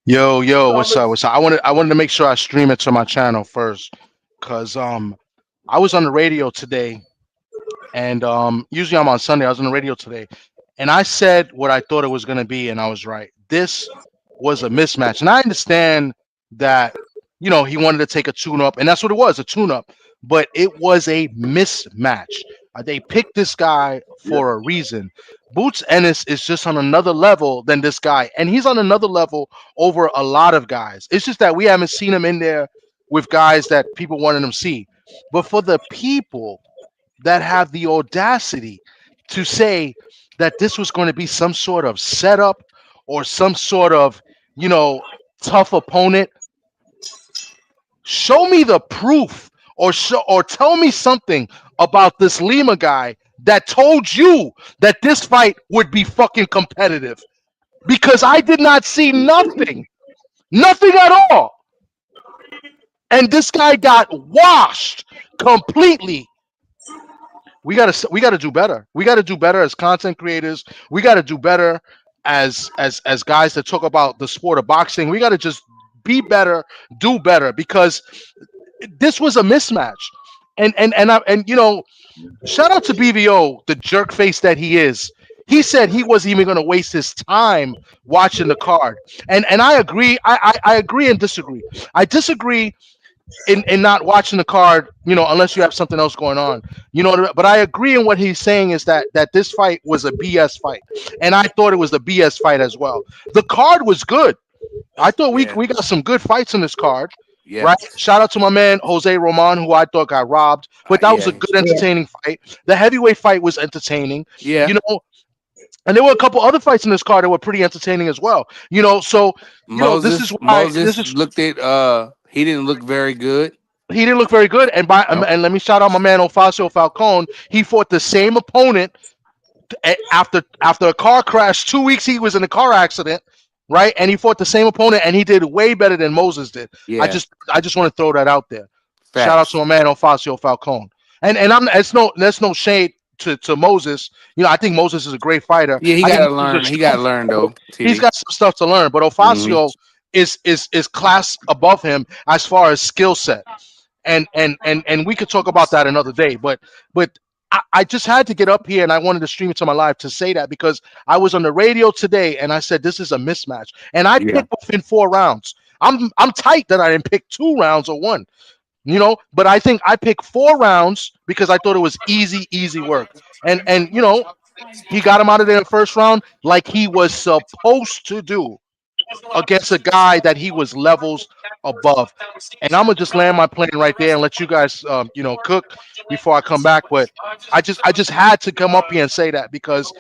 Yo, what's up? What's up? I wanted to make sure I stream it to my channel first, cause I was on the radio today, and usually I'm on Sunday. I was on the radio today, and I said what I thought it was gonna be, and I was right. This was a mismatch, and I understand that he wanted to take a tune up, and that's what it was, a tune up, but it was a mismatch. They picked this guy Yeah. for a reason. Boots Ennis is just on another level than this guy, and he's on another level over a lot of guys. It's just that we haven't seen him in there with guys that people wanted him to see. But for the people that have the audacity to say that this was going to be some sort of setup or some sort of, you know, tough opponent, show me the proof or tell me something about this Lima guy that told you that this fight would be fucking competitive, because I did not see nothing at all. And this guy got washed completely. We gotta do better. We gotta do better as content creators. We gotta do better as guys that talk about the sport of boxing. We gotta just be better, do better, because this was a mismatch. And shout out to BVO, the jerk face that he is. He said he wasn't even going to waste his time watching the card, and I agree. I agree and disagree. I disagree in not watching the card, unless you have something else going on, But I agree in what he's saying is that this fight was a BS fight, and I thought it was a BS fight as well. The card was good. I thought we Yeah, we got some good fights in this card, yeah, right? Shout out to my man Jose Roman, who I thought got robbed, but that was a yeah, good, entertaining fight. The heavyweight fight was entertaining, yeah. you know. And there were a couple other fights in this card that were pretty entertaining as well, So this is why this Moses is looked at he didn't look very good. he didn't look very good. No. And let me shout out my man Ofacio Falcone. He fought the same opponent after a car crash. 2 weeks he was in a car accident, right? And he fought the same opponent, and he did way better than Moses did. Yeah, I just want to throw that out there. Shout out to facts. my man Ofacio Falcone. And I'm there's no shade to Moses. I think Moses is a great fighter. Yeah, he I think gotta Moses is learn. a He strong gotta learn fighter. though, He's TD. got some stuff to learn, but Hmm. Ofacio is class above him as far as skill set. And we could talk about that another day. But I just had to get up here, and I wanted to stream it to my live to say that, because I was on the radio today and I said this is a mismatch, and I Yeah, picked within 4 rounds. I'm tight that I didn't pick 2 rounds or one, but I think I picked 4 rounds because I thought it was easy work. And he got him out of there in the first round like he was supposed to do, against a guy that he was levels above. And I'm gonna just land my plane right there and let you guys, cook before I come back. But I just had to come up here and say that, because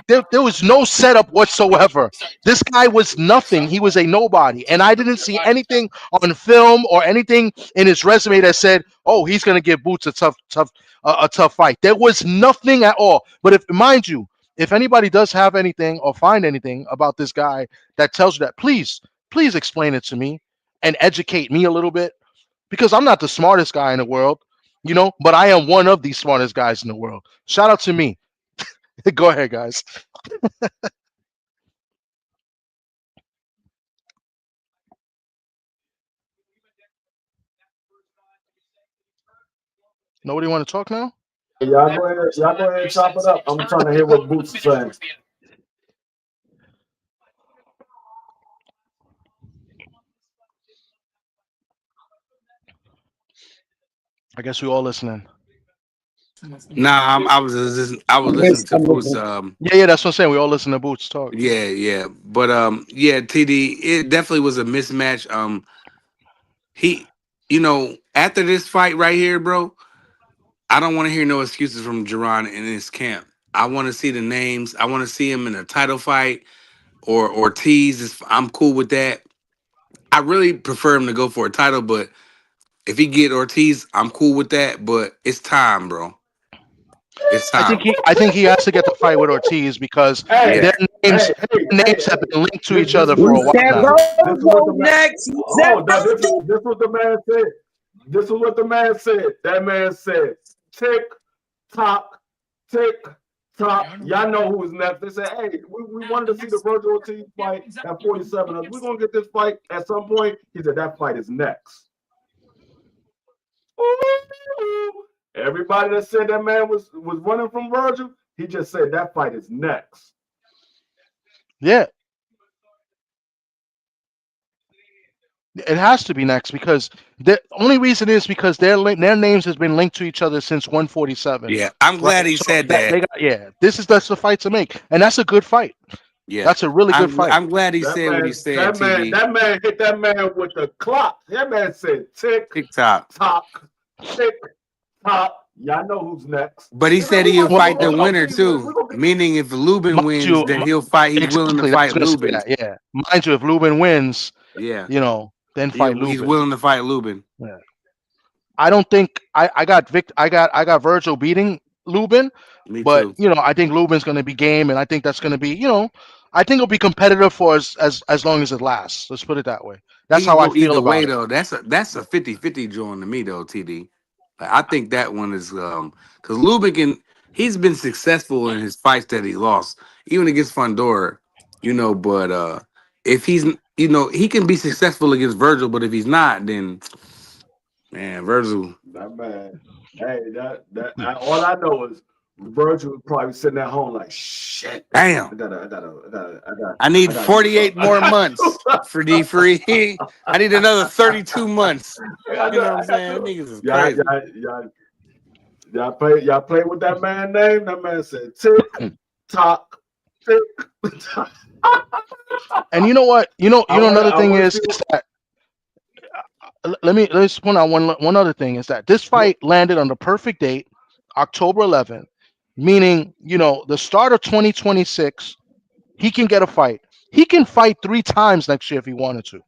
there was no setup whatsoever. This guy was nothing. He was a nobody, and I didn't see anything on film or anything in his resume that said, "Oh, he's gonna give Boots a tough fight." There was nothing at all. But if mind you, if anybody does have anything or find anything about this guy that tells you that, please explain it to me and educate me a little bit, because I'm not the smartest guy in the world, but I am one of the smartest guys in the world. Shout out to me. Go ahead, guys. Nobody want to talk now? Y'all go ahead and chop it up. I'm trying to hear what Boots is saying. I guess we all listening. nah. I was listening to Boots. Yeah, that's what I'm saying. We all listen to Boots talk. Yeah, yeah, but yeah, TD. It definitely was a mismatch. He, after this fight right here, bro. I don't want to hear no excuses from Jerron in his camp. I want to see the names. I want to see him in a title fight or Ortiz. I'm cool with that. I really prefer him to go for a title, but if he get Ortiz, I'm cool with that. But it's time, bro. It's I think time. he has to get the fight with Ortiz, because Hey, Yeah. their names hey, hey, their hey, names have been linked to this, each this other is for what a while now. this is what the man. Oh, no, this is what the man said. This is what the man said. That man said, tick tock, tick Top, y'all know who is next. They said, hey, we wanted to see the Virgil Ortiz fight at 47. We're going to get this fight at some point. He said, that fight is next. Ooh. Everybody that said that man was running from Virgil, he just said that fight is next. Yeah. It has to be next because the only reason is because their names has been linked to each other since 147. Yeah, I'm Right. glad he So said that. they got, yeah, that's the fight to make, and that's a good fight. Yeah, That's a really good fight. I'm glad he said what he said. That man hit that man with the clock. That man said tick tock, tick tock. Y'all know who's next. But he said he'll fight the winner too. Meaning, if Lubin wins, then he'll fight. He's willing to fight Lubin. Yeah, mind you, if Lubin wins, yeah, then fight Lubin. He's willing to fight Lubin. Yeah. I don't think I got Virgil beating Lubin, but too. I think Lubin's going to be game, and I think that's going to be I think it'll be competitive for as long as it lasts. Let's put it that way. That's how I feel about way, it. Though that's a 50-50 joint to me though, TD. I think that one is because Lubin he's been successful in his fights that he lost, even against Fundora, But if he's he can be successful against Virgil, but if he's not, then man, Virgil. That man. Hey, all I know is Virgil was probably sitting at home like shit. Damn. I need 48 more months for D free. I need another 32 months. You know what I'm saying? Niggas is crazy. Y'all play with that man name. That man said tick tock, tick tock. And you know what? Another thing is that let's point out one other thing is that this fight landed on the perfect date, October 11th, meaning the start of 2026. He can get a fight. He can fight 3 times next year if he wanted to.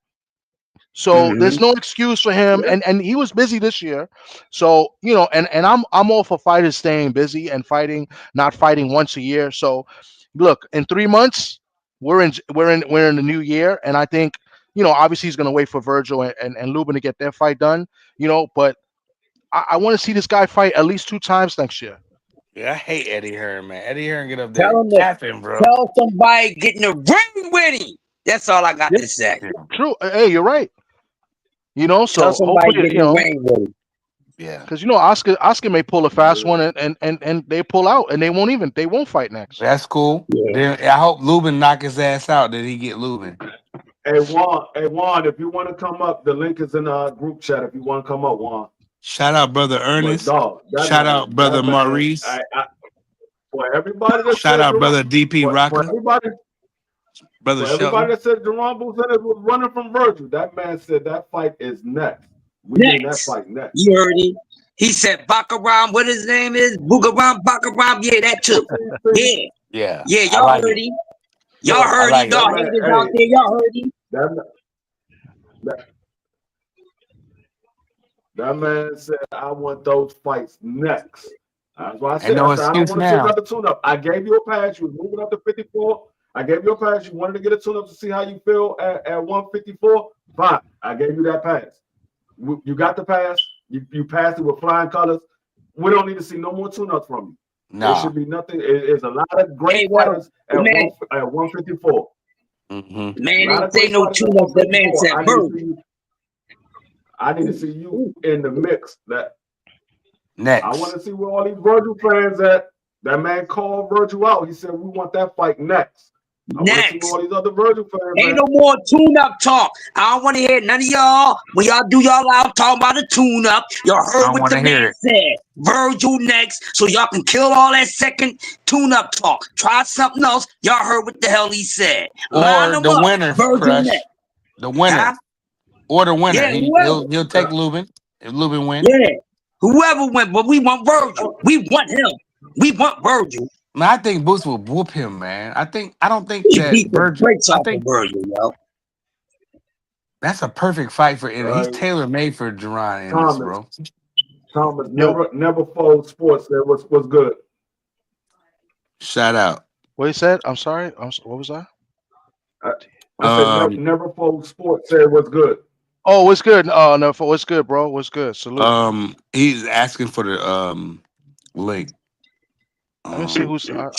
So there's no excuse for him, and he was busy this year. So and I'm all for fighters staying busy and not fighting once a year. So look, in 3 months we're in the new year, and I think obviously he's gonna wait for Virgil and Lubin to get their fight done. But I want to see this guy fight at least 2 times next year. Yeah, I hate Eddie Hearn, man. Eddie Hearn get up there tapping, bro. Tell somebody getting a ring with him. That's all I got to say. True. Hey, you're right. So hopefully, yeah, because Oscar may pull a fast one and they pull out and they won't fight next. That's cool. Yeah. Then I hope Lubin knock his ass out. That he get Lubin. Hey Juan, if you want to come up, the link is in our group chat. If you want to come up, Juan. Shout out, brother Ennis. Shout out, brother Maurice. For everybody that shout out, brother DP Rocker. Everybody that said Jerome Buchanan was running from Virgil, that man said that fight is next. We need that fight next. You heard him. He said Bakaram, what his name is? Bakaram. Yeah, that too. Yeah. Y'all heard him. Y'all heard him. Y'all haters out there. Y'all heard him. That man said, I want those fights next. That's why I said, I don't want to see another tune-up. I gave you a pass. You was moving up to 54. I gave you a pass. You wanted to get a tune-up to see how you feel at 154. Fine. I gave you that pass. You got the pass. You passed it with flying colors. We don't need to see no more tune-ups from you. No. There should be nothing. It's a lot of great fighters at 154. Mm-hmm. Man, ain't say no tune-ups. That man said, I need to see you in the mix. Next. I want to see where all these Virgil fans at. That man called Virgil out. He said, we want that fight next. I want to see where all these other Virgil fans ain't no more tune-up talk. I don't want to hear none of y'all. When y'all do y'all out talking about the tune-up, y'all heard what the man said. Virgil next, so y'all can kill all that second tune-up talk. Try something else. Y'all heard what the hell he said. Or the winner, Crush. The winner. Huh? Or the winner. Yeah, he'll take Lubin if Lubin wins. Yeah. Whoever wins, but we want Virgil. We want him. We want Virgil. Man, I think Boots will whoop him, man. I don't think that Virgil. I think Virgil, yo. That's a perfect fight for Ennis. He's tailor made for Jerron Ennis, bro. Thomas never fold sports. That was good. Shout out. What he said? I'm sorry. What was that? I said never fold sports. Said what's good. Oh, what's good? Oh no, what's good, bro? What's good? Salute. He's asking for the link. Let me see who's. Uh,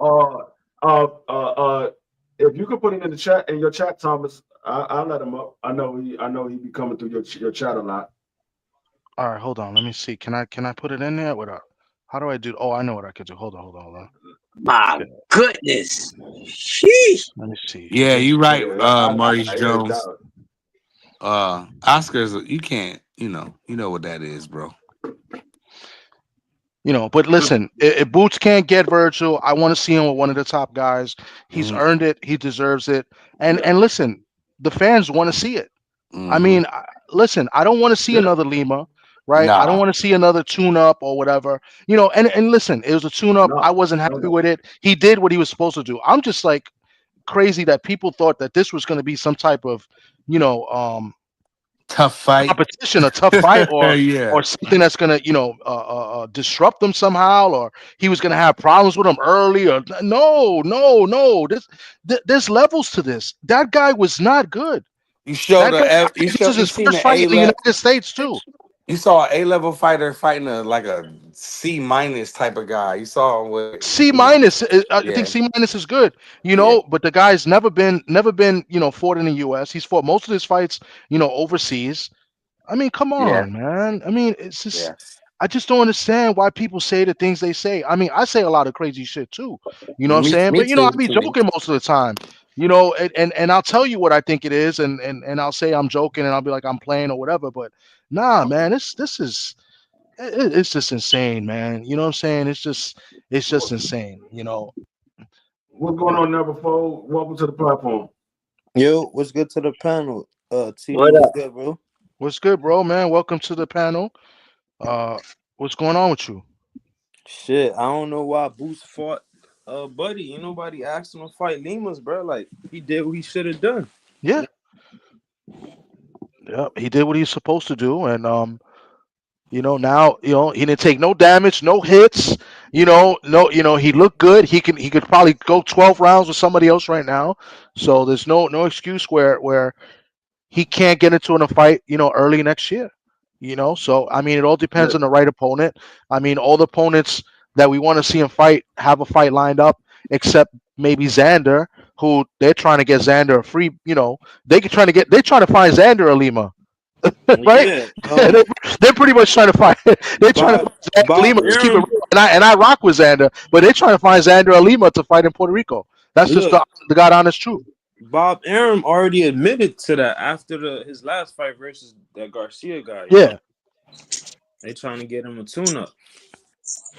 uh, uh, uh, if you could put him in the chat in your chat, Thomas, I'll let him up. I know he be coming through your chat a lot. All right, hold on. Let me see. Can I put it in there? What? How do I do? Oh, I know what I could do. Hold on. My Okay, goodness. Sheesh. let me see. Yeah, you right, Yeah, Maurice I hear Jones. that. Oscars, you can't, you know what that is, bro. But listen, if Boots can't get Virgil, I want to see him with one of the top guys. He's Hmm. earned it. He deserves it. And Yeah, and listen, the fans want to see it. I Hmm. mean, listen, I don't want to see yeah. another Lima, right? I don't Nah, want to see another tune up or whatever. And listen, it was a tune up. I No, wasn't no, happy no. with it. He did what he was supposed to do. I'm just like crazy that people thought that this was going to be some type of, you know, tough fight. competition, a tough fight, or Yeah, something that's going to, disrupt them somehow, or he was going to have problems with them early, or no, no, no. There's levels to this. That guy was not good. you showed That guy, I think this is you his seen first the fight in A the level. United States too. You saw an A-level fighter fighting a C minus type of guy. You saw what C minus. I think yeah, C minus is good, yeah, but the guy's never been, fought in the U.S. He's fought most of his fights, overseas. I mean, come yeah, on, man. I mean, it's just, yeah. I just don't understand why people say the things they say. I mean, I say a lot of crazy shit too. You know what I'm saying? Me But I too. be TV. joking most of the time. And I'll tell you what I think it is, and I'll say I'm joking, and I'll be like I'm playing or whatever. But nah, man, this is it's just insane, man. You know what I'm saying? It's just insane. What's going on, number four? Welcome to the platform. Yo, what's good to the panel? TD, What what's up? good, bro? What's good, bro, man? Welcome to the panel. Uh, what's going on with you? Shit, I don't know why Boost fought Buddy. Ain't nobody asked him to fight Limas, bro. Like, he did what he should have done. Yeah, yeah, he did what he's supposed to do, and now he didn't take no damage, no hits. No, he looked good. He could probably go 12 rounds with somebody else right now. So there's no excuse where he can't get into a fight, early next year. So I mean, it all Yeah, depends on the right opponent. I mean, all the opponents that we want to see him fight have a fight lined up, except maybe Xander, who they're trying to get Xander a free. They're trying to find Xander a Lima, right? Yeah. They're pretty much trying to find. They're trying to Bob find Xander Bob Lima. Let's keep it Arum, real. And I rock with Xander, but they're trying to find Xander Lima to fight in Puerto Rico. That's just look, the god honest truth. Bob Arum already admitted to that after his last fight versus that Garcia guy. Yeah. They trying to get him a tune-up.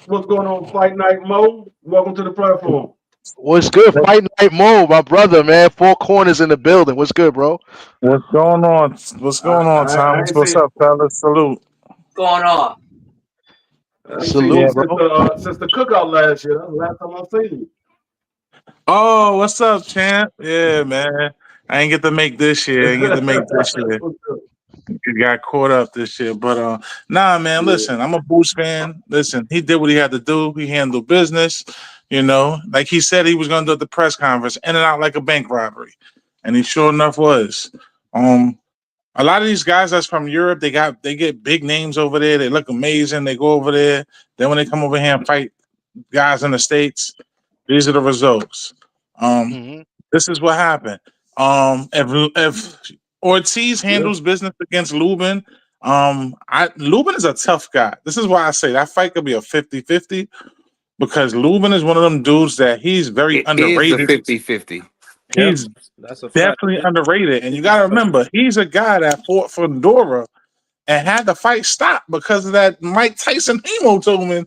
what's going on, Fight Night Mo? Welcome to the platform. What's good? Fight Night Mo, my brother, man. Four corners in the building. What's good, bro? What's going on? What's going on, I Thomas? ain't What's seen up, fellas? Salute. Going on? you Salute, Yeah. since bro. the cookout last year. That's the last time I seen you. Oh, what's up, champ? Yeah, man. I ain't get to make this year. I ain't get to make this year. What's good? You got caught up this year. But nah, man, Yeah, listen, I'm a Boost fan. Listen, he did what he had to do. He handled business, like he said he was gonna do at the press conference, in and out like a bank robbery. And he sure enough was. A lot of these guys that's from Europe, they get big names over there. They look amazing. They go over there. Then when they come over here and fight guys in the States, these are the results. Um, Hmm. this is what happened. If Ortiz yeah, handles business against Lubin, Lubin is a tough guy. This is why I say that fight could be a 50-50 because Lubin is one of them dudes that he's very It is a underrated. 50-50. Yep, He's that's a fact. definitely underrated. And you got to remember, he's a guy that fought for Dora and had the fight stopped because of that Mike Tyson hemotomin.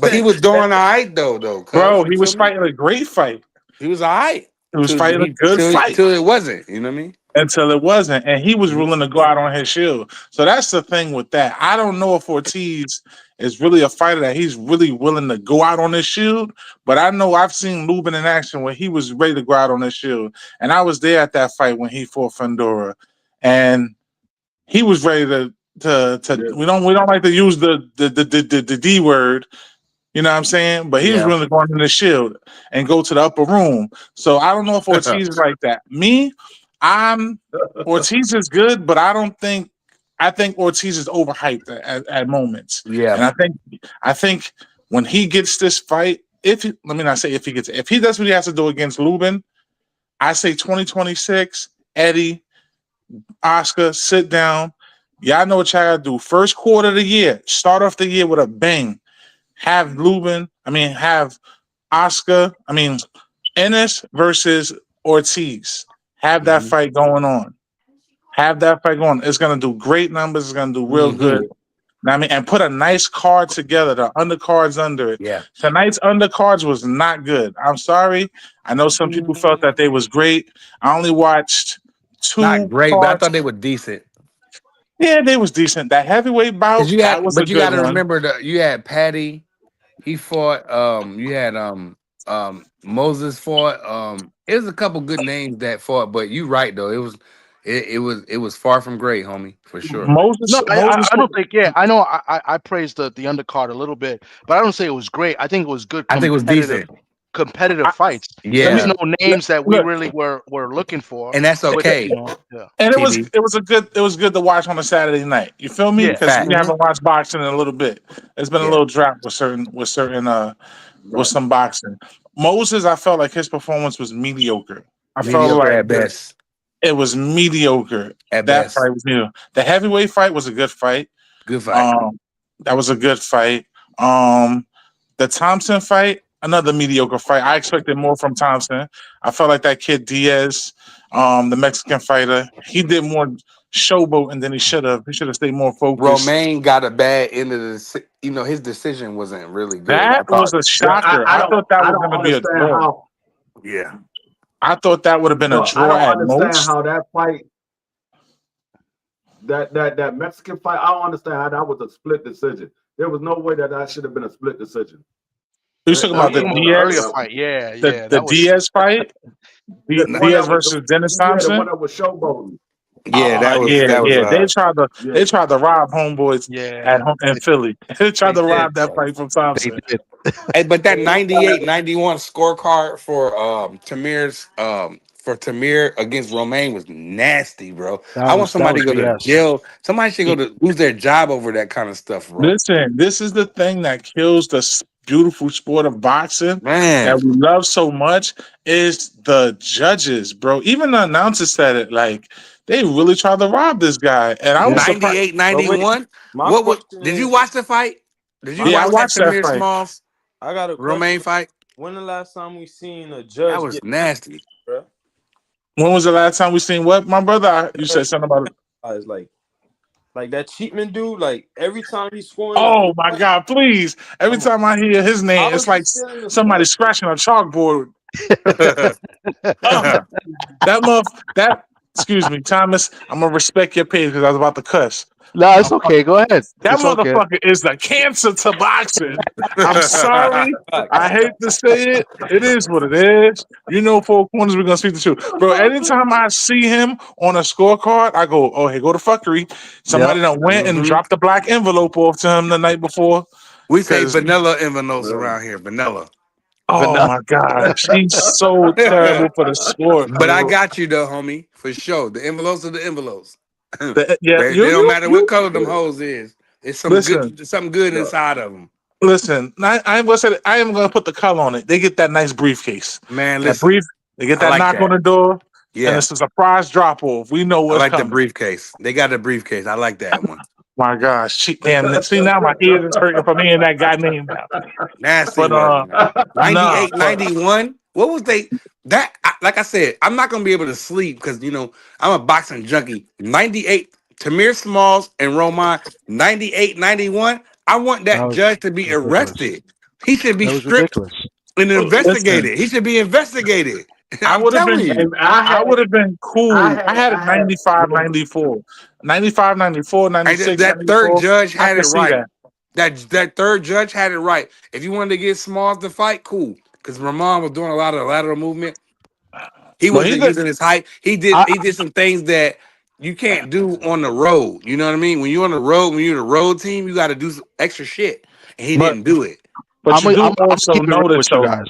But he was doing all right though, cuz Bro, you he feel was me? fighting a great fight. He was all right. He was Till fighting a good fight till it wasn't, you know what I mean? until it wasn't. And he was Mhm. willing to go out on his shield. So that's the thing with that. I don't know if Ortiz is really a fighter that he's really willing to go out on his shield. But I know I've seen Lubin in action when he was ready to go out on his shield. And I was there at that fight when he fought Fundora. And he was ready to yeah, we don't like to use the D word, you know what I'm saying? But he was Yeah. willing to go into the shield and go to the upper room. So I don't know if Ortiz is like that. Me, I'm Ortiz is good, but I think Ortiz is overhyped at moments. Yeah. And I think when he gets this fight, let me not say if he gets it, if he does what he has to do against Lubin, I say 2026, Eddie, Oscar, sit down. Y'all know what y'all gotta do. First quarter of the year, start off the year with a bang. Have Oscar, Ennis versus Ortiz. Have that fight going on. Have that fight going. It's gonna do great numbers. It's gonna do real good. And put a nice card together. The undercards under it. Yeah. Tonight's undercards was not good. I'm sorry. I know some people felt that they was great. I only watched Not 2 great, but I cards. thought they were decent. Yeah, they was decent. That heavyweight bout, that was a You good got to one. remember you had Patty. He fought. You had Moses fought. It was a couple good names that fought, but you right though. It was far from great, homie, for sure. Moses, No, I don't think. Yeah, I know. I praised the undercard a little bit, but I don't say it was great. I think it was good I think it was decent. competitive fights. let There's me Yeah, no names that we look, really were looking for, and that's but okay. yeah, and it TD was good to watch on a Saturday night. You feel me? yeah. Because we haven't watched boxing in a little bit. It's been a Yeah, little drop with some boxing. Moses, I felt like his performance was mediocre. I felt mediocre like at best. it was mediocre. At That best, fight was mediocre. The heavyweight fight was a good fight. good fight. That was a good fight. The Thompson fight, another mediocre fight. I expected more from Thompson. I felt like that kid Diaz, the Mexican fighter, he did more showboating than he should have. He should have stayed more focused. Romaine got a bad end of the. His decision wasn't really good. I That was thought. a shocker. I thought that I was don't going to be a understand draw. how. Yeah, I thought that would have been a No, I draw don't at understand most. how that fight, that Mexican fight. I don't understand how that was a split decision. There was no way that should have been a split decision. You talking Oh, about you the talking about the earlier Diaz, fight? Yeah, the that was. Diaz fight, The one Diaz that was versus Dennis the one Thompson. that was showboating. yeah. That was. Yeah. They tried to rob homeboys at Yeah, home in Philly. They tried they to did. rob that fight from They Thompson. did. Hey, but that 98-91 scorecard for Tamir against Romaine was nasty, bro. I want That somebody was to go to BS. jail. Somebody should go to lose their job over that kind of stuff, bro. Listen, this is the thing that kills the beautiful sport of boxing Man, that we love so much is the judges, bro. Even the announcers said it. Like they really tried to rob this guy, and I was surprised. 98, But wait, 91. my What was? question Did you is, watch the fight? Did you my Yeah, I watch that watched that Tamir fight. Smalls I got a Romaine question. fight? When the last time we seen a That judge was get nasty. bro? When was the last time we seen what, my brother? You said something about it. It's like that Cheatman dude. Like every time he's scoring, Oh my God, please. Every come on. time I hear his name, How it's is he like still in the somebody sport? scratching a chalkboard. That excuse me, Thomas. I'm gonna respect your page because I was about to cuss. No, it's okay. Go ahead. That It's okay. motherfucker is the cancer to boxing. I'm sorry. Facts. I hate to say it. It is what it is. You know, four corners, we're going to speak the truth. Bro, anytime I see him on a scorecard, I go, oh, here go the fuckery. Somebody Yep. done went and dropped the black envelope off to him the night before. We say Because, vanilla envelopes around here. Vanilla. But oh no, my gosh, he's so terrible for the sport, But I bro. got you though, homie, for sure. The envelopes are the envelopes. Yeah, They don't matter what color them hoes is. It's listen, something good inside of them. listen. I am gonna say I am gonna put the color on it. They get that nice briefcase. Man, That listen, brief. They get I that like knock on that. the door, and Yeah, it's a surprise drop off. We know I what's like the coming. briefcase. They got the briefcase. I like that one. My gosh, damn! See now my ears is hurting from hearing that guy name now. Nasty But work, man. nah, 98, 91. What was they? Like I said, I'm not gonna be able to sleep because I'm a boxing junkie. 98, Tamir Smalls and Roman. 98, 91. I want that that was judge to be ridiculous. arrested. He should be That was stripped ridiculous. and listen, investigated. He should be investigated. I I'm would have been, telling you. And I would have been cool. I had it I had 95, 94, 95, 94, And 96, that third 94. judge I had it could see right. that. That third judge had it right. If you wanted to get Smalls to fight, cool. Because Ramon was doing a lot of lateral movement. He But he wasn't did. using his height. He I, did some things that you can't do on the road. You know what I mean? When you're on the road, when you're the road team, you got to do some extra shit. And he But didn't do it. but you do I'm gonna also keep it real notice with you though. guys.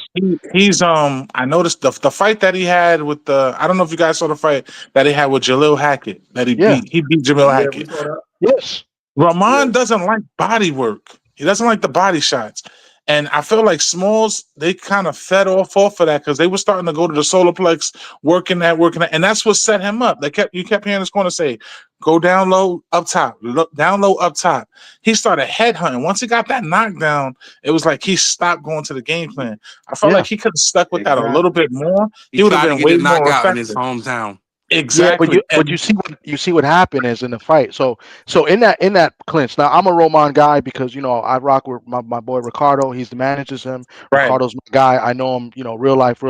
He's I noticed the fight that he had with the. I don't know if you guys saw the fight that he had with Jalil Hackett that he Yeah. beat. He beat Jalil yeah, we Hackett. saw that. Yes. Rahman Yeah. doesn't like body work. He doesn't like the body shots. And I feel like Smalls, they kind of fed off of that because they were starting to go to the solar plex, working that, and that's what set him up. You kept hearing this corner say, "Go down low, up top, down low, up top." He started headhunting. Once he got that knockdown, it was like he stopped going to the game plan. I felt like he could have stuck with that a little bit more. He He would have tried to been get way a more knockout in his effective. hometown. Yeah, but Exactly. you see what happened is in the fight. So in that clinch. Now I'm a Roman guy because I rock with my boy Ricardo. He's the manages him. Right. Ricardo's my guy. I know him. Real life.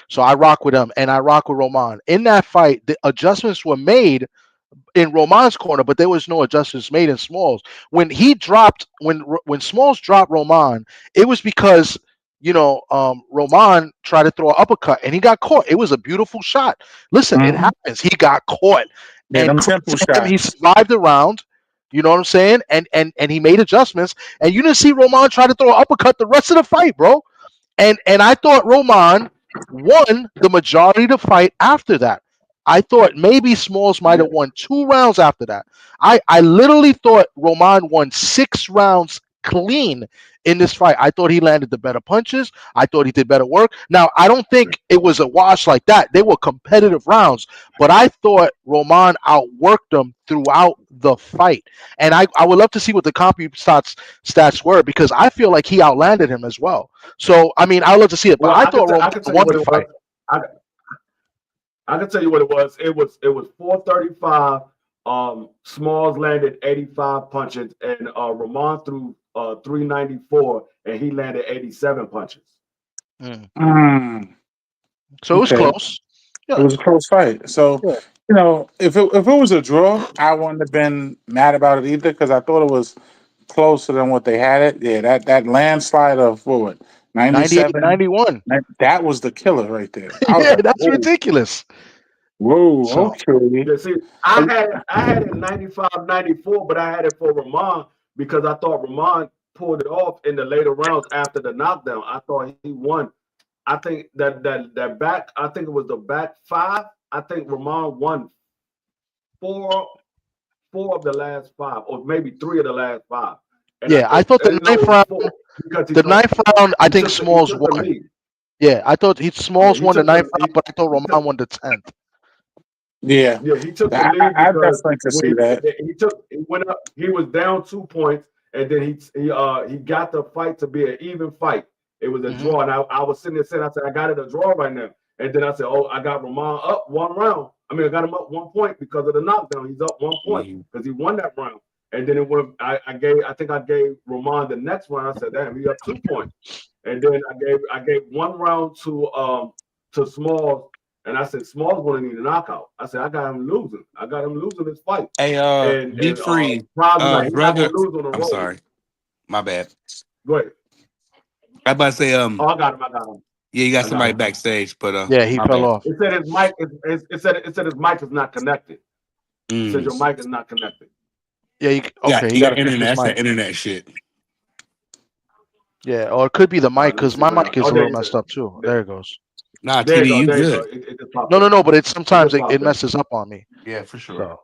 So I rock with him and I rock with Roman. In that fight, the adjustments were made in Roman's corner, but there was no adjustments made in Smalls. When Smalls dropped Roman, it was because Roman tried to throw an uppercut and he got caught. It was a beautiful shot. Listen, it happens. He got caught, Yeah, and them tempo shots. he survived the round. You know what I'm saying? And he made adjustments. And you didn't see Roman try to throw an uppercut the rest of the fight, bro. And I thought Roman won the majority of the fight after that. I thought maybe Smalls might have won 2 rounds after that. I literally thought Roman won 6 rounds clean in this fight. I thought he landed the better punches. I thought he did better work. Now, I don't think it was a wash like that. They were competitive rounds, but I thought Roman outworked them throughout the fight. And I would love to see what the stats were because I feel like he outlanded him as well. So, I mean, I'd love to see it, but Well, I thought Roman won the fight. I can tell you what it was. It was 435. Smalls landed 85 punches, and Roman threw 394, and he landed 87 punches. So it was close. Yeah. It was a close fight. So if it was a draw, I wouldn't have been mad about it either because I thought it was closer than what they had it. Yeah, that landslide of what 97, 91. That was the killer right there. Yeah, that's ridiculous. Whoa, okay. Yeah, see, I had it 95, 94, but I had it for Roman because I thought Roman pulled it off in the later rounds after the knockdown. I thought he won. I think that back, I think it was the back 5. I think Roman won 4 of the last 5, or maybe 3 of the last 5. And yeah, I thought the 9th round. The 9th round, I think Smalls won. Yeah, I thought Smalls won the 9th round, but I thought Roman won the 10th. Yeah, he took the lead I because definitely can see that. He went up. He was down 2 points, and then he got the fight to be an even fight. It was a draw, and I was sitting there saying, I said, I got it a draw right now, and then I said, oh, I got Roman up 1 round. I mean, I got him up 1 point because of the knockdown. He's up 1 point because he won that round, and then it went. I think I gave Roman the next round. I said, damn, he up 2 points, and then I gave 1 round to Smalls. And I said, Smalls going to need a knockout. I said, I got him losing. I got him losing this fight. Hey, be free, brother. I'm sorry, my bad. Go ahead. I about to say, I got him. Yeah, you got somebody backstage, but yeah, he fell off. It said his mic. It said his mic is not connected. It said your mic is not connected. Yeah, you got internet. That's the internet shit. Yeah, or it could be the mic because my mic is a little messed up too. There it goes. Nah, TD, you good. No, but sometimes it messes up on me. Yeah, for sure. So,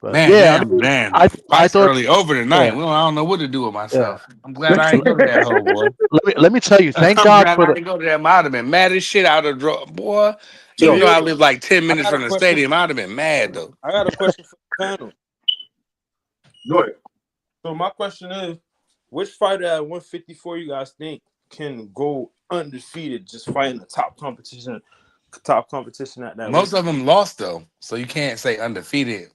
but man, yeah, damn. I thought early over tonight. Yeah. Well, I don't know what to do with myself. Yeah. I'm glad I ain't go to that hole, boy. Let me tell you, thank God for I didn't go to that. I'd have been mad as shit out of draw, boy. Even though I live like 10 minutes from the stadium, I'd have been mad though. I got a question for the panel. Go ahead. So my question is, which fighter at 154 you guys think can go undefeated, just fighting the top competition at that. Most of them lost though, so you can't say undefeated.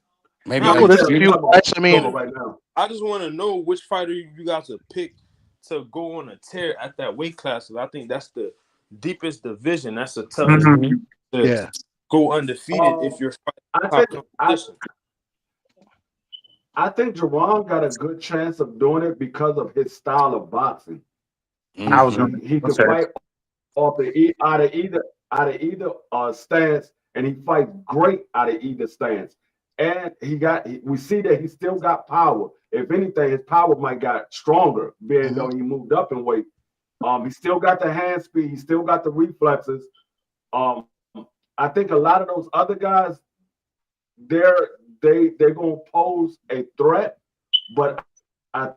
Maybe there's a few fights. I mean, right now, I just want to know which fighter you guys would pick to go on a tear at that weight class. I think that's the deepest division. That's the toughest to go undefeated if you're fighting top competition. I think Jerron got a good chance of doing it because of his style of boxing. He could fight off out of either stance, and he fights great out of either stance. And we see that he still got power. If anything, his power might got stronger, being though he moved up in weight. He still got the hand speed. He still got the reflexes. I think a lot of those other guys, they're gonna pose a threat, but I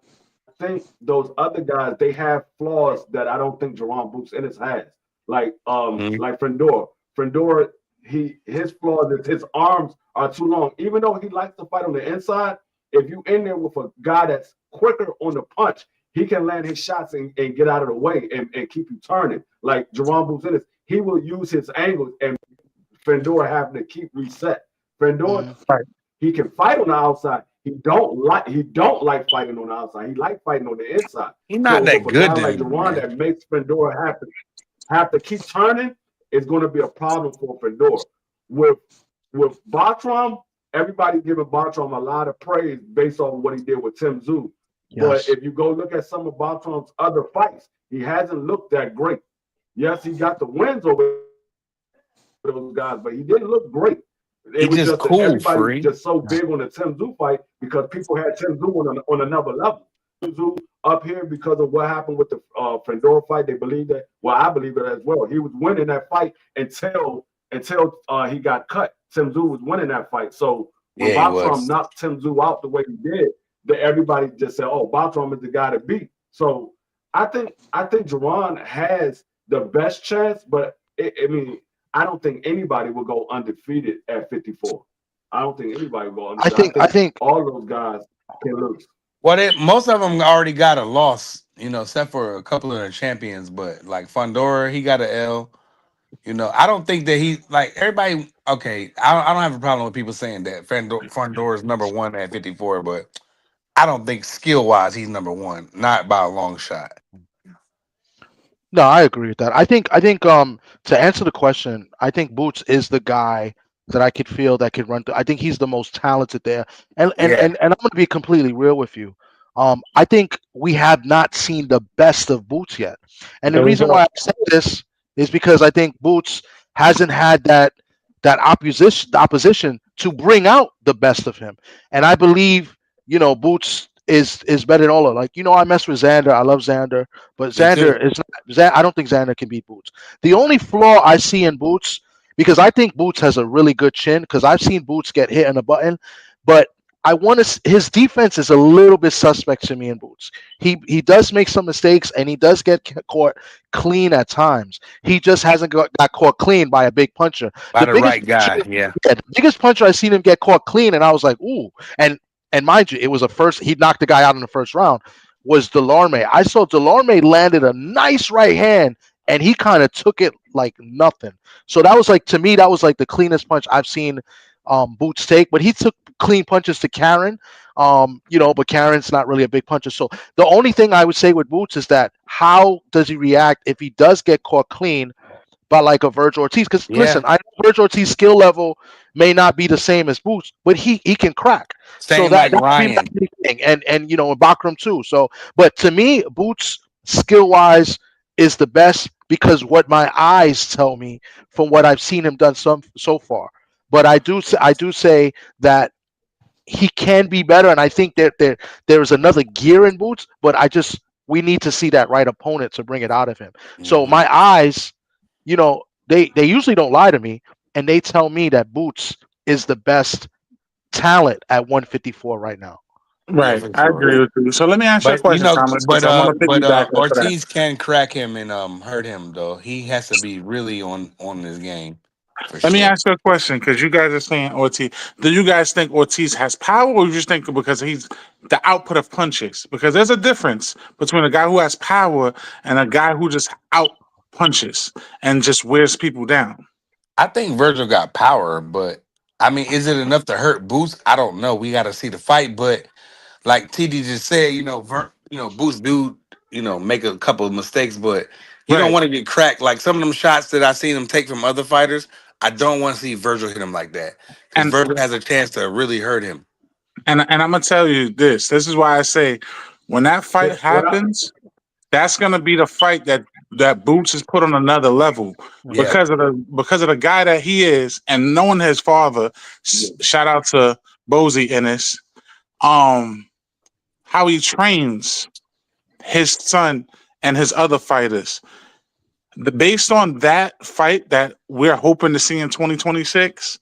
think those other guys they have flaws that I don't think Jerron Boots Ennis has. Mhm. Like Frendor. Frendor, his flaws is his arms are too long. Even though he likes to fight on the inside, if you in there with a guy that's quicker on the punch, he can land his shots and get out of the way and keep you turning. Like Jerron Boots Ennis, he will use his angles and Frendor having to keep reset. Frendor, Right. he can fight on the outside. He don't like fighting on the outside. He like fighting on the inside. He's not So that with a guy good like then, Jerron man. that makes Frendor have to keep turning, it's going to be a problem for Frendor. With Bartram, everybody giving Bartram a lot of praise based on what he did with Tim Tszyu. But Yes. if you go look at some of Bartram's other fights, he hasn't looked that great. Yes, he got the wins over those guys, but he didn't look great. He It was just just that cool, everybody was free. just so big on the Tim Tszyu fight because people had Tim Tszyu on another level. Tim Tszyu up here because of what happened with the Frendor fight. They believe that. Well, I believe it as well. He was winning that fight until he got cut. Tim Tszyu was winning that fight. So when Yeah, he Bartram was. knocked Tim Tszyu out the way he did, that everybody just said, "Oh, Bartram is the guy to beat." So I think Jerron has the best chance, but I don't think anybody will go undefeated at 54. I don't think anybody will go I undefeated. think I think all those guys can lose. Well, most of them already got a loss, except for a couple of the champions. But like Fondora, he got an L. I don't think that he like everybody. Okay, I don't have a problem with people saying that Fondora is number one at 54, but I don't think skill wise he's number one, not by a long shot. no, I agree with that. I think to answer the question, I think Boots is the guy that I could feel that could run through. I think he's the most talented there. And and Yeah, and, and I'm gonna be completely real with you. I think we have not seen the best of Boots yet. And the There we reason go. why I say this is because I think Boots hasn't had that opposition to bring out the best of him. And I believe, Boots is better than all of like, I mess with Xander. I love Xander, but me too. Xander is not, I don't think Xander can beat Boots. The only flaw I see in Boots, because I think Boots has a really good chin, because I've seen Boots get hit in the button, but I want to. His defense is a little bit suspect to me in Boots. He does make some mistakes and he does get caught clean at times. He just hasn't got caught clean by a big puncher. By The the biggest right guy. Yeah, yeah, the biggest puncher I seen him get caught clean, and I was like, ooh. And mind you, it was a first. He knocked the guy out in the first round. Was Delarme? I saw Delarme landed a nice right hand, and he kind of took it like nothing. So that was like to me, that was like the cleanest punch I've seen Boots take. But he took clean punches to Karen. But Karen's not really a big puncher. So the only thing I would say with Boots is that how does he react if he does get caught clean by like a Virgil Ortiz? Because yeah. listen, I know Virgil Ortiz skill level may not be the same as Boots, but he can crack. So Same like that could be my Ryan. big thing, and in Bakram too. So, but to me, Boots skill wise is the best because what my eyes tell me from what I've seen him done so far. But I do say that he can be better, and I think that there is another gear in Boots, but we need to see that right opponent to bring it out of him. So Hmm. my eyes, they usually don't lie to me, and they tell me that Boots is the best talent at 154 right now. Yeah, Right. for I sure. agree with you. So let me ask you a But question, Thomas, because I want to piggyback off of that. Ortiz can crack him and hurt him though. He has to be really on his game for Let me sure. ask you a question, because you guys are saying Ortiz. Do you guys think Ortiz has power, or you just think because he's the output of punches? Because there's a difference between a guy who has power and a guy who just out punches and just wears people down. I think Virgil got power, but I mean, is it enough to hurt Boots? I don't know. We got to see the fight, but like TD just said, Boots do, make a couple of mistakes, but you don't Right. want to get cracked. Like some of them shots that I seen him take from other fighters, I don't want to see Virgil hit him like that because And Virgil has a chance to really hurt him. and I'm gonna tell you this. This is why I say when that fight What I, happens, that's gonna be the fight that Boots is put on another level Yeah, because of the guy that he is, and knowing his father. Shout out to Bozy Ennis. How he trains his son and his other fighters. Based on that fight that we're hoping to see in 2026,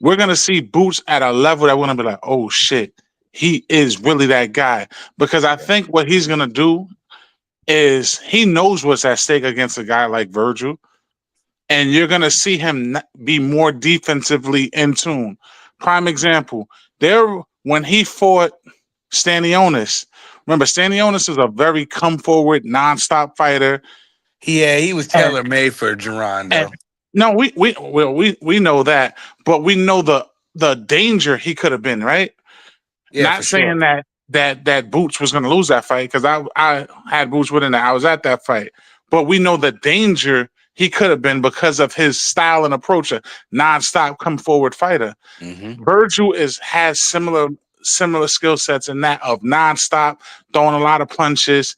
we're gonna see Boots at a level that we're gonna be like, oh shit, he is really that guy. Because I think what he's gonna do is he knows what's at stake against a guy like Virgil, and you're gonna see him be more defensively in tune. Prime example, when he fought Stanionis. Remember, Stanionis is a very come forward, nonstop fighter. Yeah, he was tailor made for Jerron, though. No, we know that, but we know the danger he could have been, right? Yeah, Not saying that Boots was going to lose that fight, because I had Boots within it. I was at that fight, but we know the danger he could have been because of his style and approach, a nonstop come forward fighter. Mm-hmm. Virgil has similar skill sets in that of nonstop throwing a lot of punches.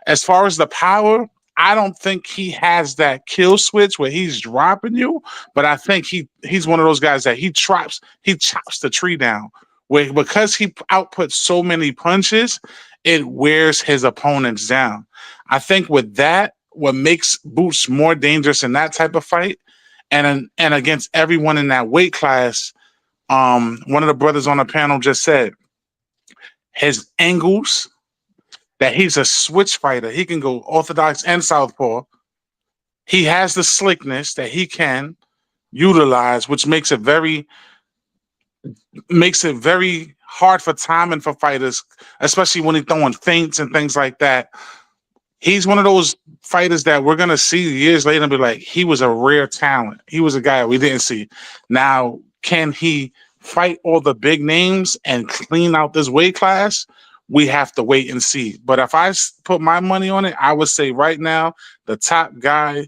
As far as the power, I don't think he has that kill switch where he's dropping you, but I think he's one of those guys that he chops the tree down. Because he outputs so many punches, it wears his opponents down. I think with that, what makes Boots more dangerous in that type of fight, and against everyone in that weight class, one of the brothers on the panel just said his angles, that he's a switch fighter. He can go orthodox and southpaw. He has the slickness that he can utilize, which makes it very hard for timing for fighters, especially when he's throwing feints and things like that. He's one of those fighters that we're going to see years later and be like, he was a rare talent. He was a guy we didn't see. Now, can he fight all the big names and clean out this weight class? We have to wait and see. But if I put my money on it, I would say right now, the top guy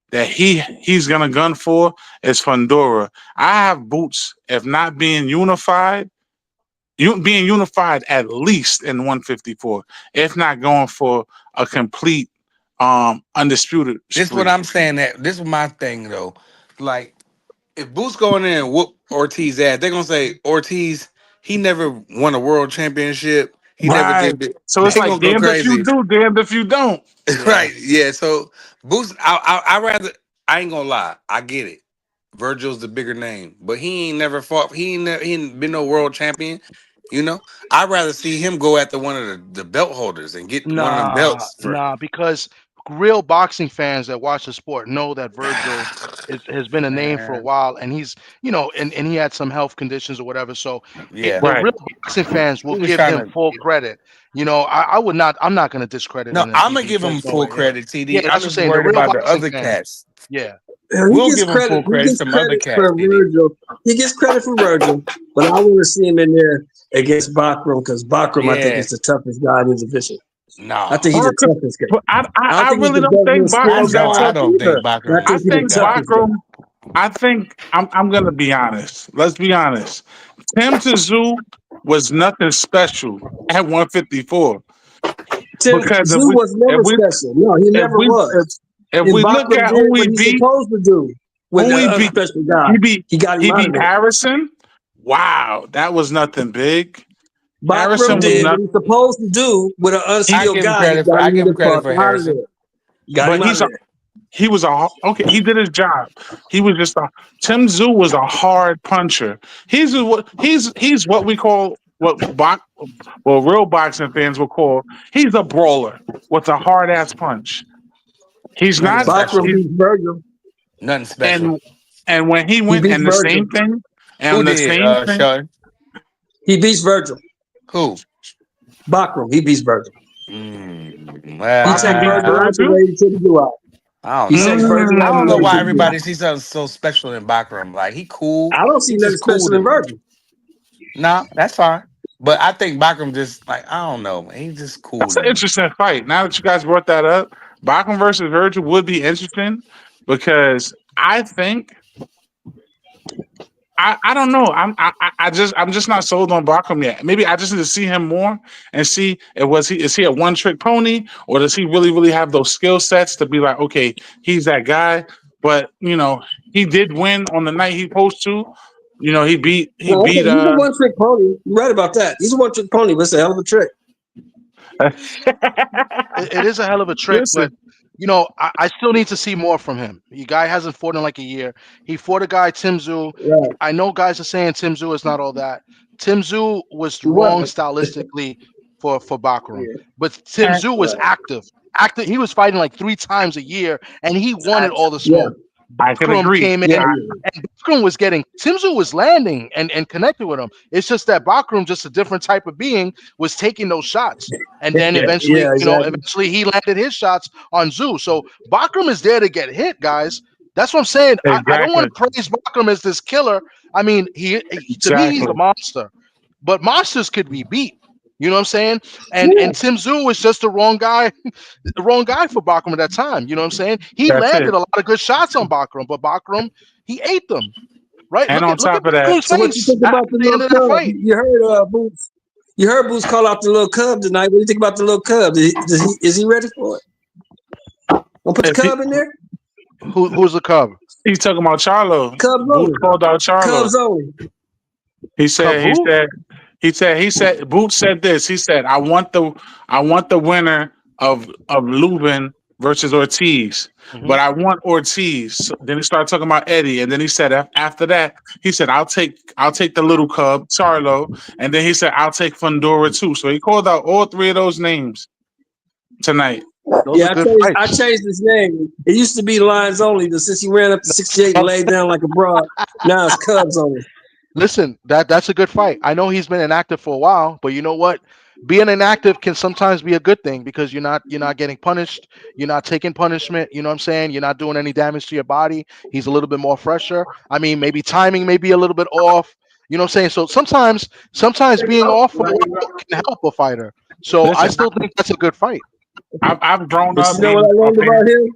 that he's going to gun for is Fundora. I have Boots, if not being unified at least in 154, if not going for a complete undisputed spree. This is what I'm saying. This is my thing, though. Like, if Boots go in there and whoop Ortiz ass, they're going to say, Ortiz, he never won a world championship. He never did it. So it's like, damned if you do, damned if you don't. Right, yeah. So Boots, I ain't gonna lie, I get it. Virgil's the bigger name, but he ain't never fought. He ain't been no world champion. You know, I'd rather see him go after one of the belt holders and get one of them belts. Because real boxing fans that watch the sport know that Virgil has been a name for a while, and he's, and he had some health conditions or whatever. So yeah, real boxing fans will give him full credit. I would not. I'm not going to discredit. No, I'm gonna give him full credit, TD. Yeah, I'm just worried about the other cats. Yeah. We'll give him full credit. Some other cats. He gets credit for Virgil, but I want to see him in there against Bakram, because Bakram, I think, is the toughest guy in the division. No, I think he's the toughest guy. I really don't think Bakram's that tough. I don't think Bakram. I think Bakram. I think I'm gonna be honest. Let's be honest. Tim Tszyu was nothing special at 154. Tim Tszyu was never special. No, he never was. If we look at who we beat, supposed to do with the special guy, he beat Harrison. Wow, that was nothing big. Harrison did what he's supposed to do with an unskilled guy. I give him credit for Harrison. But he did his job. He was just Tim Tszyu was a hard puncher. He's what we call real boxing fans will call, he's a brawler with a hard ass punch. He's not Virgil. Nothing special. And when he went and the same thing, and the same thing, Sean? He beats Virgil. Who? Bakram. He beats Virgil. He takes Virgil to the UI. I don't know why everybody sees something so special in Bakram. Like, he cool. I don't see nothing special in Virgil. Nah, that's fine. But I think Bakram just, like, I don't know. He's just cool. That's an interesting fight. Now that you guys brought that up, Bakram versus Virgil would be interesting, because I think I don't know. I'm just not sold on Bakram yet. Maybe I just need to see him more and see is he a one trick pony, or does he really have those skill sets to be like, okay, he's that guy. But he did win on the night he supposed to. He beat. He's a one trick pony. You're right about that. He's a one trick pony, but it's a hell of a trick. It is a hell of a trick, I still need to see more from him. The guy hasn't fought in like a year. He fought a guy, Tim Tszyu. Right. I know guys are saying Tim Tszyu is not all that. Tim Tszyu was He wrong wasn't. stylistically for Bakram, Yeah. but Tim And Tszyu was Right. active. Active. He was fighting like 3 times a year, and he wanted all the Yeah. smoke. I can Bakram agree. came in, Yeah. and Bakram was getting Tim Tszyu was landing and connected with him. It's just that Bakram, just a different type of being, was taking those shots. And then eventually, Yeah. Exactly. eventually he landed his shots on Zoo. So Bakram is there to get hit, guys. That's what I'm saying. I don't want Exactly. to praise Bakram as this killer. I mean, to me he's Exactly. a monster, but monsters could be beat. You know what I'm saying? And Yeah. Tim Tszyu was just the wrong guy, the wrong guy for Bakram at that time. You know what I'm saying? He That's landed it. a lot of good shots on Bakram, but Bakram he ate them. Right? And on Look at top of that, Bakram's So what you face think at about the the end little of that cub? fight. You heard Boots. You heard Boots call out the little cub tonight. What do you think about the little cub? Is he ready for it? We'll put the if he, cub in there. Who's the Cub? he's talking about Charlo, Cubs Boots only. called out Charlo. Cubs only. He Cub said, who? Boots said this. He said, I want the winner of Lubin versus Ortiz, Mhm. but I want Ortiz. So then he started talking about Eddie, and then he said after that, he said, I'll take the little cub, Charlo, and then he said, I'll take Fundora too. So he called out all three of those names tonight. Those are Yeah, good I fights. changed his name. It used to be Lions only, but since he ran up to 68 and laid down like a broad, now it's Cubs only. Listen, that's a good fight. I know he's been inactive for a while, but you know what? Being inactive can sometimes be a good thing because you're not getting punished, you're not taking punishment, you know what I'm saying? You're not doing any damage to your body. He's a little bit more fresher. I mean, maybe timing may be a little bit off. You know what I'm saying? So sometimes being off for a while can help a fighter. So I Listen, still think that's a good fight. I've grown But up you know what being I a learned fan. about him?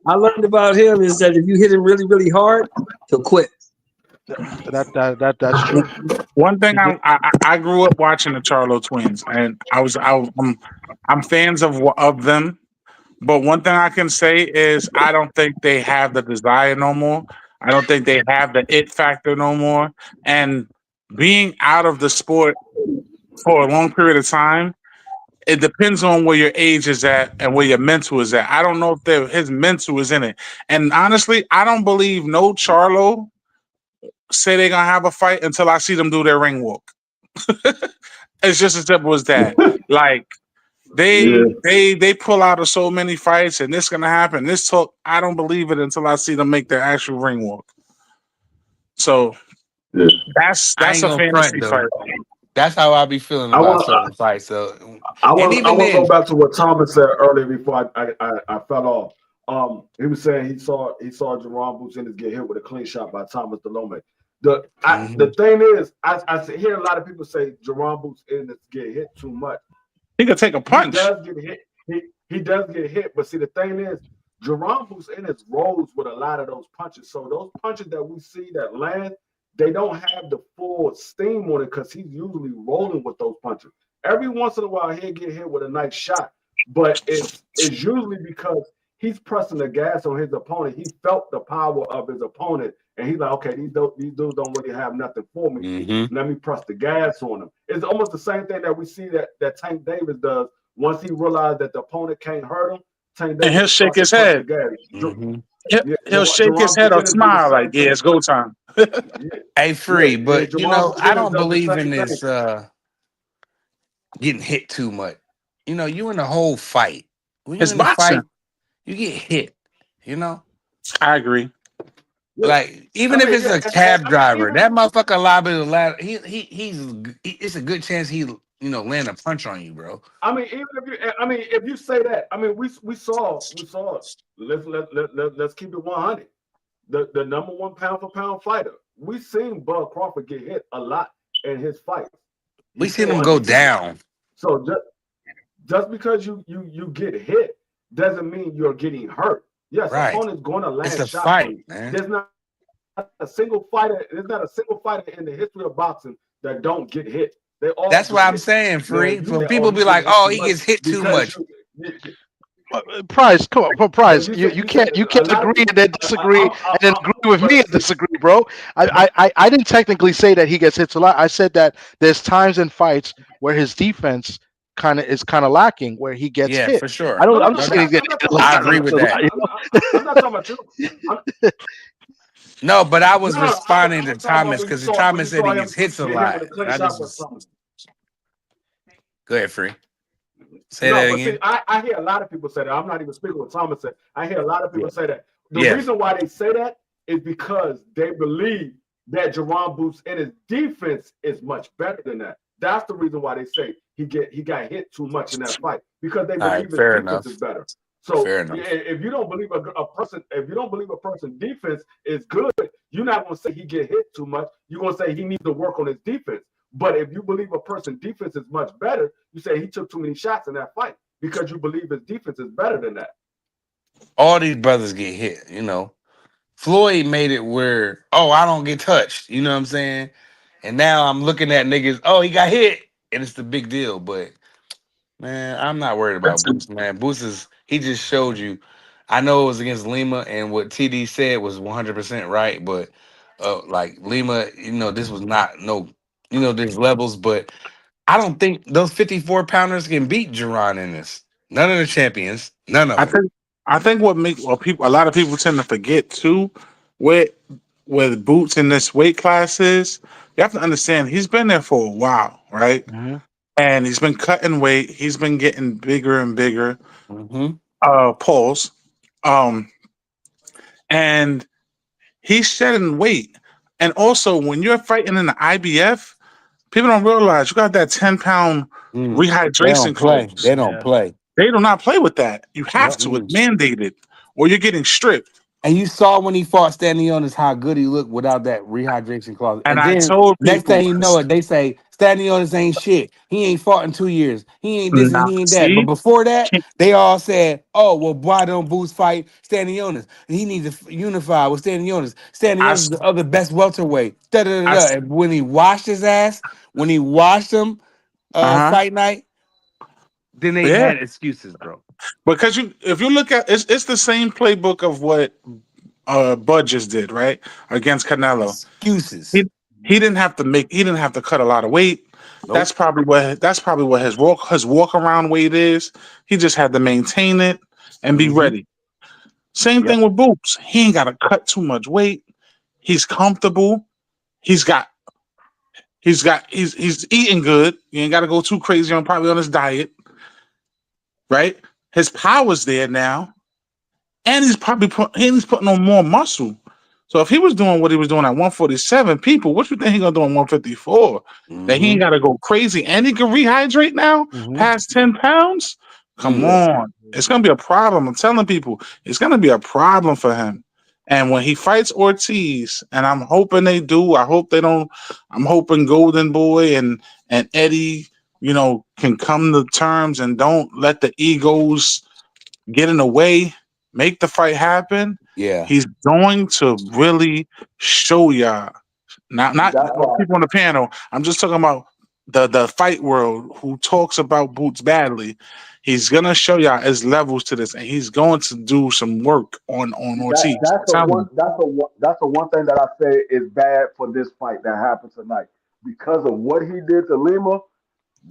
I learned about him is that if you hit him really, really hard, he'll quit. That's true. One thing I grew up watching the Charlo twins, and I'm fans of them. But one thing I can say is I don't think they have the desire no more. I don't think they have the it factor no more. And being out of the sport for a long period of time, it depends on where your age is at and where your mental is at. I don't know if his mental is in it. And honestly, I don't believe no Charlo say they're gonna have a fight until I see them do their ring walk. It's just as simple as that. Like Yeah, they pull out of so many fights and this gonna happen. This talk, I don't believe it until I see them make their actual ring walk. So yeah. I that's ain't a gonna front fantasy though. fight. That's how I be feeling I about want certain fights. So, I and want I even want to go then, back to what Thomas said earlier before I fell off. He was saying he saw Jerron Boots Ennis get hit with a clean shot by Thomas Delome. The mhm. thing is, hear a lot of people say Jerron Boots Ennis get hit too much. He could take a He punch. does get hit. He does get hit, but see the thing is, Jerron Boots Ennis rolls with a lot of those punches. So those punches that we see that land, they don't have the full steam on it because he's usually rolling with those punches. Every once in a while, he'll get hit with a nice shot, but it's usually because he's pressing the gas on his opponent. He felt the power of his opponent, and he's like, okay, these dudes don't really have nothing for me. Mhm. Let me press the gas on them. It's almost the same thing that we see that Tank Davis does. Once he realized that the opponent can't hurt him, Tank And he'll Davis shake starts his to press the head. gas. Mhm. Yeah, He'll shake his Jerron head or Ennis do the smile like, same yeah, thing. it's go time. Yeah, Hey, free, yeah. but Jerron I Ennis don't does the believe in same thing. this getting hit too much. You in the whole fight. When you're It's in the boxing. fight, you get hit. You know, I agree. Yeah. like I even if mean, it's yeah, a cab I mean, driver, even that motherfucker liable to ladder. It's a good chance he land a punch on you, bro. I mean, even if you say that, I mean, we saw. Let's keep it 100. The number one pound for pound fighter. We seen Bud Crawford get hit a lot in his fights. We He's seen still him go undefeated. down. So just because you get hit doesn't mean you're getting hurt. Yes, Right. opponent's going to It's land a shots on fight, you. man. There's not a single fighter. There's not a single fighter in the history of boxing that don't get hit. They all That's get why I'm hit. saying, Now free. you When say, people "Oh, be he get like, hit "Oh, too he much," gets hit too because much." Prize, come on, Prize. you You said you said you a can't lot of agree people. and then disagree and then agree with me But and see, disagree, bro. I didn't technically say that he gets hit a lot. I said that there's times in fights where his defense kind of lacking where he gets Yeah, hit. for sure. I don't. No, I'm no, just no. saying he's I'm not getting hit a talking I lot. agree about with you. that. I'm not talking about you. No, but I was No, no, I responding to was talking about Thomas when you because saw Thomas said he him gets hits a get hit lot, with a and clean I shot just for was something. go ahead, Free. Say No, that but again. see, I hear a lot of people say that. I'm not even speaking what Thomas said. I hear a lot of people say that. The Yeah. reason why they say that is because they believe that Jerron Booth's in his defense is much better than that. That's the reason why they say he got hit too much in that fight, because they All right, believe his fair defense enough. is better. So Fair enough. if you don't believe a person, if you don't believe a person's defense is good, you're not gonna say he get hit too much. You're gonna say he needs to work on his defense. But if you believe a person's defense is much better, you say he took too many shots in that fight because you believe his defense is better than that. All these brothers get hit, you know. Floyd made it where, oh, I don't get touched. You know what I'm saying? And now I'm looking at niggas, oh, he got hit. And it's the big deal. But man, I'm not worried about Boost, man. Boost is, he just showed you. I know it was against Lima, and what TD said was 100% right. But like Lima, you know, this was not no, you know, there's levels, but I don't think those 54 pounders can beat Jerron in this. None of the champions, none of I them. think a lot of people tend to forget too with Boots in this weight classes. You have to understand he's been there for a while, right? Mhm. And he's been cutting weight. He's been getting bigger and bigger. Mm-hmm. Pulls. Um, and he's shedding weight. And also, when you're fighting in the IBF, people don't realize you got that 10-pound Mm. They don't rehydration play. clause. They don't Yeah. play. They do not play with that. You have Yep. to. It's mandated, or you're getting stripped. And you saw when he fought Stanionis how good he looked without that rehydration clause. And And I then told next thing people, you know it, they say Stanionis ain't shit. He ain't fought in 2 years. He ain't this and nah, he ain't that. But see, before that, they all said, "Oh, well, why don't Boots fight Stanionis? He needs to unify with Stanionis. I, Stanionis is the other best welterweight." Da, da, da, I, da. And when he washed his ass, when he washed him, uh-huh, fight night, then they yeah, had excuses, bro. because if you look at it's the same playbook of what Bud just did, right, against Canelo. Excuses. He he didn't have to cut a lot of weight. Nope. That's probably what his walk around weight is. He just had to maintain it and be Mm-hmm. ready. Same Yep. thing with Boots. He ain't got to cut too much weight. He's comfortable. He's got he's eating good. You ain't got to go too crazy on probably on his diet, right? His power's there now, and he's putting on more muscle. So if he was doing what he was doing at 147, people, what you think he gonna do at 154? That he Mm-hmm. ain't got to go crazy, and he can rehydrate now Mhm. past 10 pounds. Come Mm. on, it's gonna be a problem. I'm telling people, it's gonna be a problem for him. And when he fights Ortiz, and I'm hoping they do, I hope they don't. I'm hoping Golden Boy and Eddie, can come to terms and don't let the egos get in the way, make the fight happen. Yeah. He's going to really show y'all. Not That's why. people on the panel. I'm just talking about the fight world who talks about Boots badly. He's gonna show y'all his levels to this, and he's going to do some work on Ortiz. That's the Tell one. him. That's the one thing that I say is bad for this fight that happened tonight because of what he did to Lima.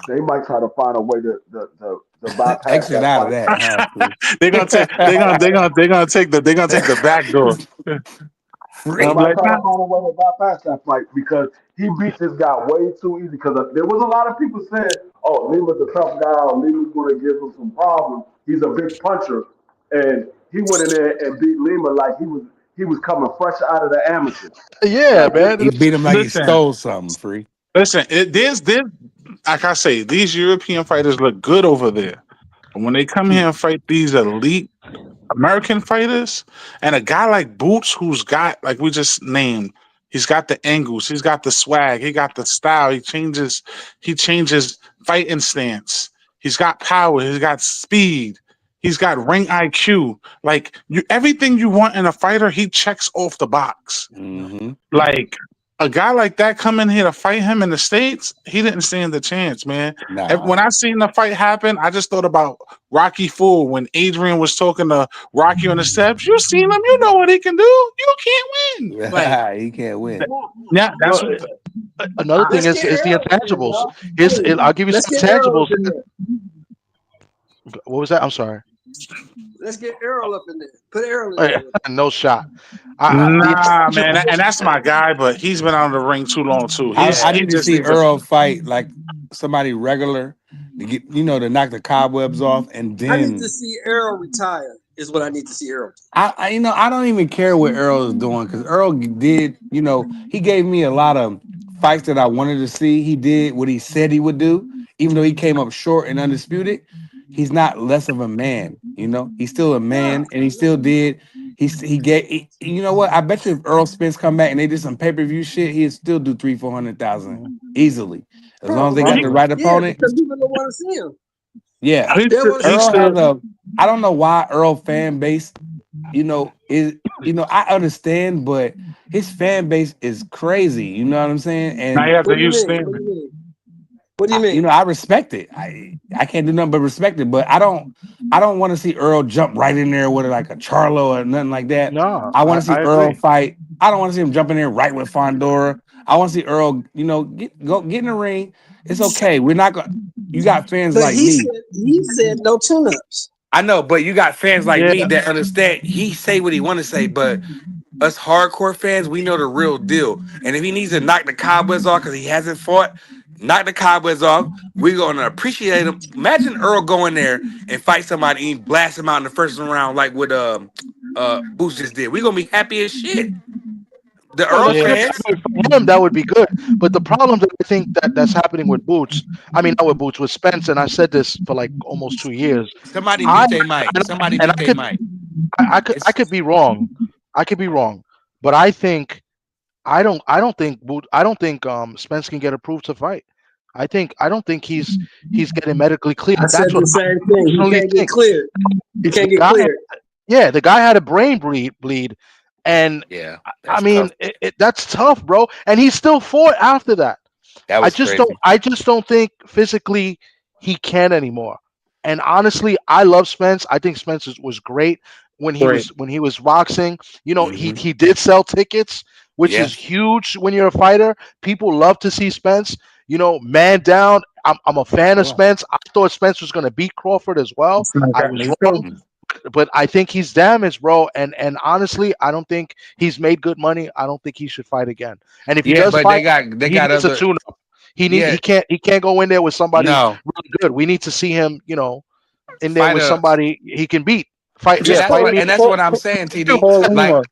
They might try to find a way to bypass Exit that out of fight. that, huh? They're gonna take. They're gonna take the back door. They I'm Free. might like, try nah. to find a way to bypass that fight because he beat this guy way too easy. Because there was a lot of people saying, "Oh, Lima's a tough guy. Or Lima's going to give him some problems. He's a big puncher," and he went in there and beat Lima like he was coming fresh out of the amateur. Yeah, Like man. He beat him like he Listen, stole something, Free. listen. There's like I say, these European fighters look good over there. And when they come here and fight these elite American fighters, and a guy like Boots, who's got, like we just named, he's got the angles, he's got the swag, he got the style, he changes fighting stance. He's got power, he's got speed, he's got ring IQ. Like everything you want in a fighter, he checks off the box. Mm-hmm. Like a guy like that coming here to fight him in the States, he didn't stand a chance, man. Nah. When I seen the fight happen, I just thought about Rocky Four when Adrian was talking to Rocky on the steps. You seen him, you know what he can do. You can't win. Like He can't win. yeah, Well, another thing Let's is get the Errol in there, intangibles. y'all. Hey, I'll give you let's some get Errol intangibles. up in there. What was that? I'm sorry. Let's get Errol up in there. Put Errol in there with him. No shot. The Nah, man, and intangibles. that's my guy, but he's been out of the ring too long too. I He need to just see needs a Earl fight like somebody regular to get to knock the cobwebs off, and I need to then see Errol retire. Is what I need to see Errol. I don't even care what Earl is doing because Earl did he gave me a lot of fights that I wanted to see. He did what he said he would do, even though he came up short and undisputed. He's not less of a man, He's still a man, and he still did. He gave. You know what? I bet you if Earl Spence come back and they did some pay per view shit, he'd still do 300,000-400,000 easily, as long as they got the Probably. right Yeah, opponent. because people don't want to see him. Yeah, he They should, want to he see Earl should has a. I don't know why Earl fan base, is I understand, but his fan base is crazy. You know what I'm saying? now he And have What to do you use mean? What do standard. you mean? What do you mean? I respect it. I can't do nothing but respect it. But I don't want to see Earl jump right in there with like a Charlo or nothing like that. No, I want to see I Earl agree. fight. I don't want to see him jump in there right with Fondora. I want to see Earl, get in the ring. It's okay. We're not gonna. You got fans But like me. he said no tune-ups. I know, but you got fans like Yeah, me that understand. He say what he want to say, but us hardcore fans, we know the real deal. And if he needs to knock the cobwebs off because he hasn't fought, knock the cobwebs off. We're gonna appreciate him. Imagine Earl going there and fight somebody and blast him out in the first round, like what Boots just did. We're gonna be happy as shit. The Oh, Earl that's yeah. right. fans, For him, that would be good. But the problem that I think that's happening with Boots, I mean, not with Boots, with Spence, and I said this for like almost 2 years. somebody I mute their mic. and, Somebody and mute I their could mic. I It's could be wrong. I could be wrong, but I don't think Spence can get approved to fight. I don't think he's getting medically I cleared. said That's what the I same thing. He personally can't get think. cleared. He The can't get guy, cleared. yeah, the guy had a brain bleed, and yeah, I that's mean tough. that's tough, bro. And he still fought after that. That was crazy. I just don't think physically he can anymore. And honestly, I love Spence. I think Spence was great Great. when he was boxing. Hmm. He did sell tickets, which Yeah. is huge when you're a fighter. People love to see Spence. Man down. I'm a fan of Well, Spence. I thought Spence was going to beat Crawford as well. It's not I got was me wrong, too. but I think he's damaged, bro. And honestly, I don't think he's made good money. I don't think he should fight again. And if he yeah, does but fight, they he got needs a other. tune. Yeah, He can't go in there with somebody no really good. We need to see him, in there fight with a. somebody he can beat. Fight, And yeah, Just that's fight what me. and that's what I'm saying, TD. call Like Lima.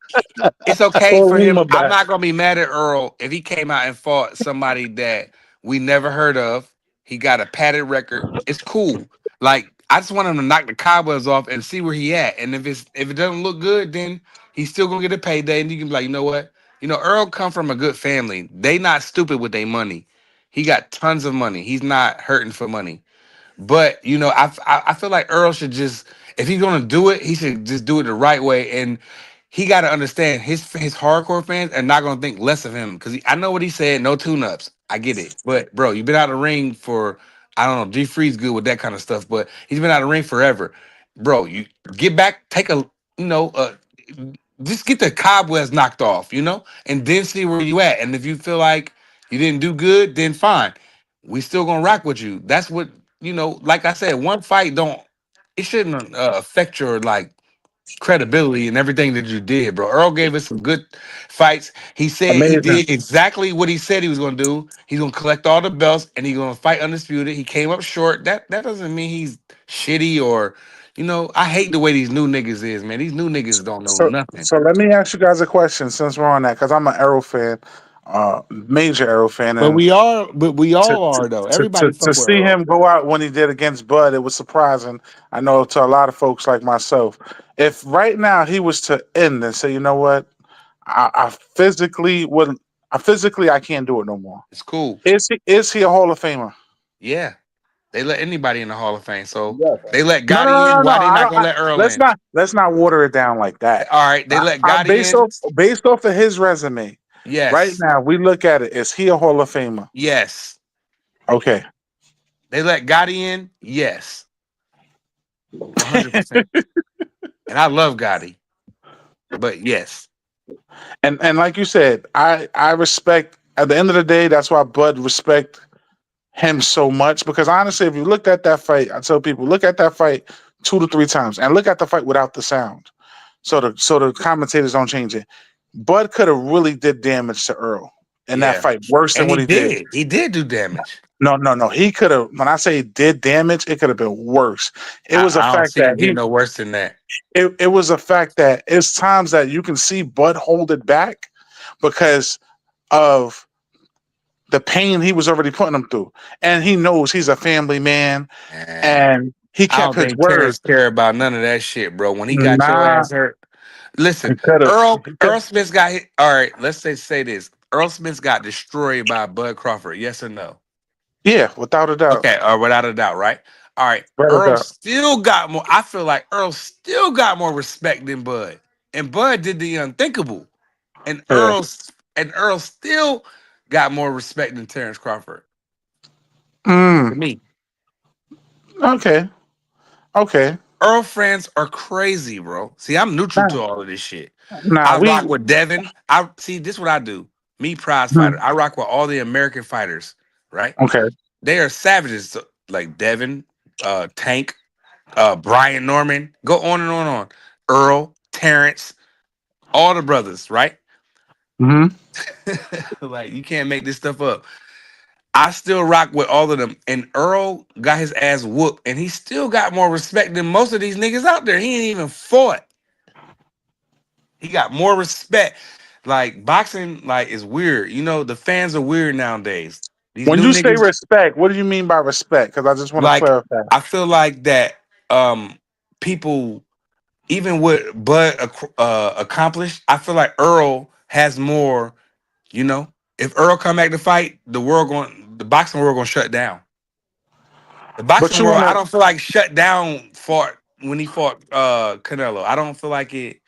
it's okay Call for him. Lima I'm back. not gonna be mad at Earl if he came out and fought somebody that we never heard of. He got a padded record. It's cool. Like I just want him to knock the cobwebs off and see where he at. And if it doesn't look good, then he's still gonna get a payday. And you can be like, you know what? Earl come from a good family. They not stupid with their money. He got tons of money. He's not hurting for money. But I feel like Earl should just, if he's gonna do it, he should just do it the right way. And he got to understand his hardcore fans are not gonna think less of him because I know what he said. No tune-ups. I get it. But bro, you've been out of the ring for, I don't know. G Free's good with that kind of stuff, but he's been out of the ring forever, bro. You get back, take a you know just get the cobwebs knocked off, and then see where you at. And if you feel like you didn't do good, then fine. We still gonna rock with you. That's what like I said, one fight don't it shouldn't affect your like credibility and everything that you did, bro. Earl gave us some good fights. He said he Amazing. did exactly what he said he was gonna do. He's gonna collect all the belts and he's gonna fight undisputed. He came up short. That doesn't mean he's shitty or I hate the way these new niggas is, man. These new niggas don't know So nothing. so let me ask you guys a question since we're on that because I'm an Arrow fan, major Arrow fan, But and we to, all to are though. Everybody to fuck with see Earl. him go out when he did against Bud, it was surprising. I know to a lot of folks like myself. If right now he was to end and say, you know what, I physically wouldn't. I can't do it no more. It's cool. Is he a Hall of Famer? Yeah. They let anybody in the Hall of Fame. So Yes. they let No, no, Gotti no, in. no, no. Why they I not don't. gonna let Earl in? Let's not water it down like that. All right, they let Gotti Based in. off of his resume, right Yes. now we look at it. Is he a Hall of Famer? Yes. Okay. They let Gotti in. Yes. 100%. And I love Gotti. But yes. And like you said, I respect at the end of the day, that's why Bud respect him so much. Because honestly, if you looked at that fight, I tell people look at that fight 2 to 3 times, and look at the fight without the sound, so the commentators don't change it. Bud could have really did damage to Earl in that Yeah. fight, worse than And he what he did. did. He did do damage. No. He could have. When I say did damage, it could have been worse. It was a I don't fact see him that getting no worse than that. it was a fact that it's times that you can see Bud hold it back because of the pain he was already putting him through, and he knows he's a family man, and he I kept don't his think word. Terrence care about none of that shit, bro. When he got your Nah, ass hurt, listen, he could have. Earl Smith got hit. All right, let's say this. Earl Smith got destroyed by Bud Crawford. Yes or no? Yeah, without a doubt. Okay, or without a doubt, right? All right. Without a Earl doubt. still got more. I feel like Earl still got more respect than Bud, and Bud did the unthinkable, and Yeah. Earl still got more respect than Terrence Crawford. To Mm, me, okay. Okay. Earl fans are crazy, bro. See, I'm neutral Nah, to all of this shit. nah, I we. rock with Devin. I see this what I do. Me prize Hmm, fighter. I rock with all the American fighters, right? okay. They are savages like Devin, Tank, Brian Norman. Go on and on and on. Earl, Terrence, all the brothers, right? Hmm. Like you can't make this stuff up. I still rock with all of them. And Earl got his ass whooped, and he still got more respect than most of these niggas out there. He ain't even fought. He got more respect. Like boxing, like is weird. You know, the fans are weird nowadays. These When new you say niggas, respect, what do you mean by respect? Because I just want to like clarify. I feel like that people, even what Bud accomplished, I feel like Earl has more. You know, if Earl come back to fight, the boxing world gonna shut down. The But boxing you world, want I to. don't feel like shut down fought when he fought Canelo. I don't feel like it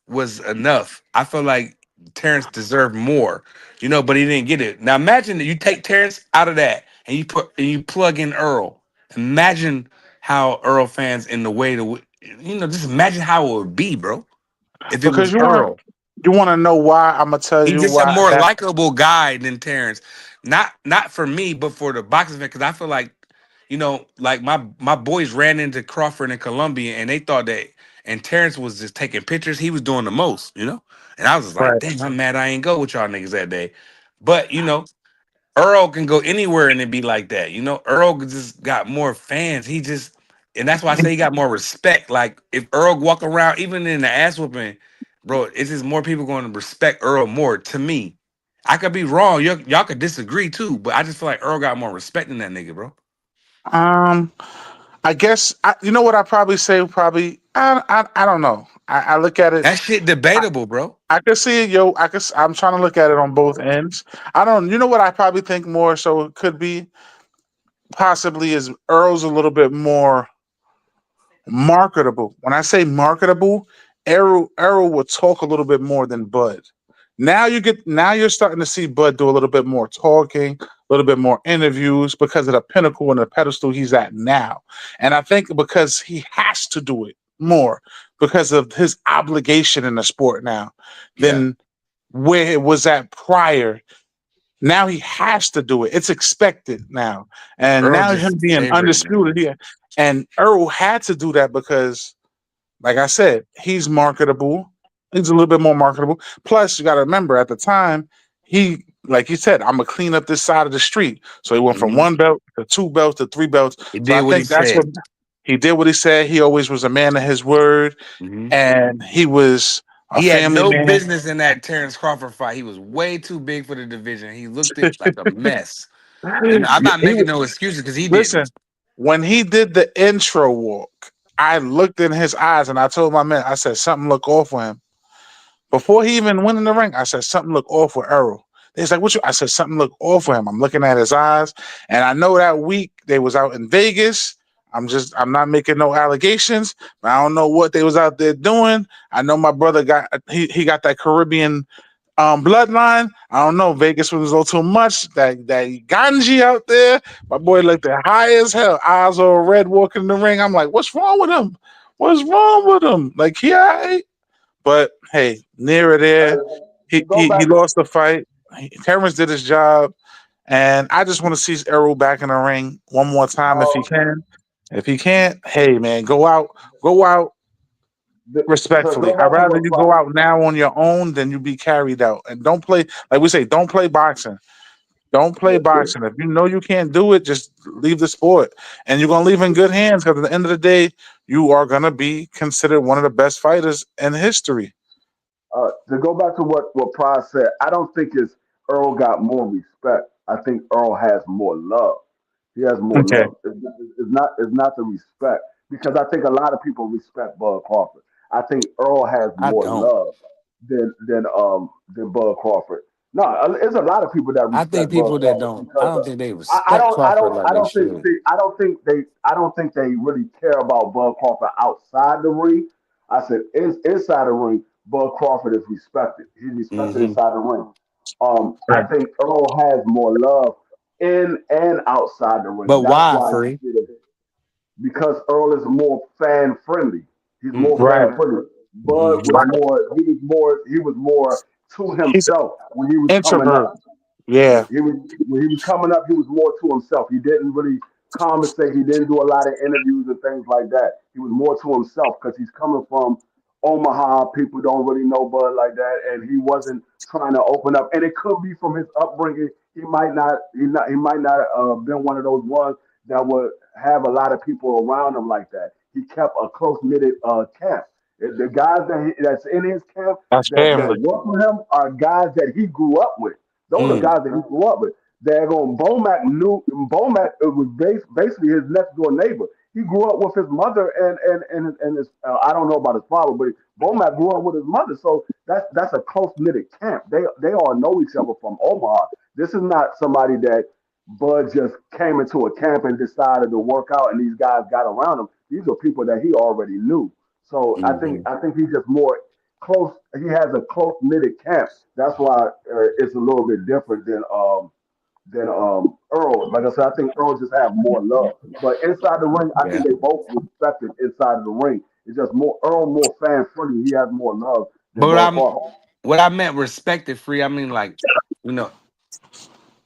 was enough. I feel like Terrence deserved more, you know, but he didn't get it. Now imagine that you take Terrence out of that and you plug in Earl. Imagine how Earl fans in the way to just imagine how it would be, bro, if it Because was Earl. you want to know why? I'm gonna tell He's you just a why. more That likable guy than Terrence. Not for me, but for the boxing fan, because I feel like, like my boys ran into Crawford in Columbia and they thought that and Terrence was just taking pictures. He was doing the most, you know? And I was just like, right. damn, I'm mad I ain't go with y'all niggas that day. But Earl can go anywhere and it be like that. Earl just got more fans. And that's why I say he got more respect. Like if Earl walk around, even in the ass whooping, bro, it's just more people going to respect Earl more. To me, I could be wrong. Y'all could disagree too, but I just feel like Earl got more respect than that nigga, bro. Um, I guess you know what I probably say. Probably I don't know. I look at it. That shit debatable, bro. I could see it, yo. I'm trying to look at it on both ends. I don't. You know what I probably think more so it could be possibly is Earl's a little bit more marketable. When I say marketable, Errol will talk a little bit more than Bud. Now you're starting to see Bud do a little bit more talking, a little bit more interviews because of the pinnacle and the pedestal he's at now. And I think because he has to do it more because of his obligation in the sport now Yeah. than where it was at prior. Now he has to do it. It's expected now. And Earl now just him being favorite, man. undisputed here. And Earl had to do that because, like I said, he's marketable. He's a little bit more marketable. Plus, you got to remember at the time, like you said, I'm gonna clean up this side of the street. So he went from Mhm. one belt to 2 belts to 3 belts. He So did I what he think that's said. what he did. What he said. He always was a man of his word, Mhm. and he was a He had family no man. business in that Terrence Crawford fight. He was way too big for the division. He looked it like a mess. I'm not He making no excuses because he Listen, didn't. when he did the intro walk, I looked in his eyes and I told my man, I said, something look off with him. Before he even went in the ring, I said, something look off with Earl. He's like, what you? I said, something look off with him. I'm looking at his eyes. And I know that week they was out in Vegas. I'm not making no allegations, but I don't know what they was out there doing. I know my brother he got that Caribbean bloodline. I don't know. Vegas was a little too much. That ganji out there. My boy looked at high as hell. Eyes all red walking in the ring. I'm like, what's wrong with him? What's wrong with him? Like, he all right. But hey, near or there, To go he back, lost the fight. Terrence did his job, and I just want to see Errol back in the ring one more time if he can. If he can't, hey man, go out To respectfully. go I'd back to rather what you go out now on your own than you be carried out. And don't play, like we say, don't play boxing. Don't play boxing. If you know you can't do it, just leave the sport. And you're gonna leave in good hands because at the end of the day, you are gonna be considered one of the best fighters in history. to go back to what Pryor said, I don't think it's Earl got more respect. I think Earl has more love. He has more Okay. love. It's not the respect because I think a lot of people respect Bud Crawford. I think Earl has I more don't. love than Bud Crawford. No, there's a lot of people that I think respect Bud people that Crawford don't. I because don't think they I respect don't I Crawford don't like I they don't think should. see, I don't think they really care about Bud Crawford outside the ring. I said inside the ring, Bud Crawford is respected. He's respected Hmm. inside the ring. I think Earl has more love in and outside the ring. But That's why, why Free? you get it because Earl is more fan friendly. He's Mm. more Right. fan friendly. Bud Hmm. was more. He was more to He's an himself when he was coming introvert. up. Yeah. He was when he was coming up. He was more to himself. He didn't really conversate. He didn't do a lot of interviews and things like that. He was more to himself because he's coming from Omaha. People don't really know Bud like that, and he wasn't trying to open up. And it could be from his upbringing. He might not been one of those ones that would have a lot of people around him like that. He kept a close knitted camp. The guys that's in his camp That's that family. work with him are guys that he grew up with. Those are Mm. guys that he grew up with. They're going Bomac was basically his next door neighbor. He grew up with his mother and his I don't know about his father, but Bomac grew up with his mother. So that's a close knitted camp. They all know each other from Omaha. This is not somebody that Bud just came into a camp and decided to work out, and these guys got around him. These are people that he already knew. So I think Hmm. I think he's just more close. He has a close knitted camp. That's why it's a little bit different than Earl. Like I said, I think Earl just have more love. But inside the ring, I think Yeah. they both respected inside of the ring. It's just more Earl more fan friendly. He has more love than But Bud Crawford. what I meant respected, Free. I mean, like, you know,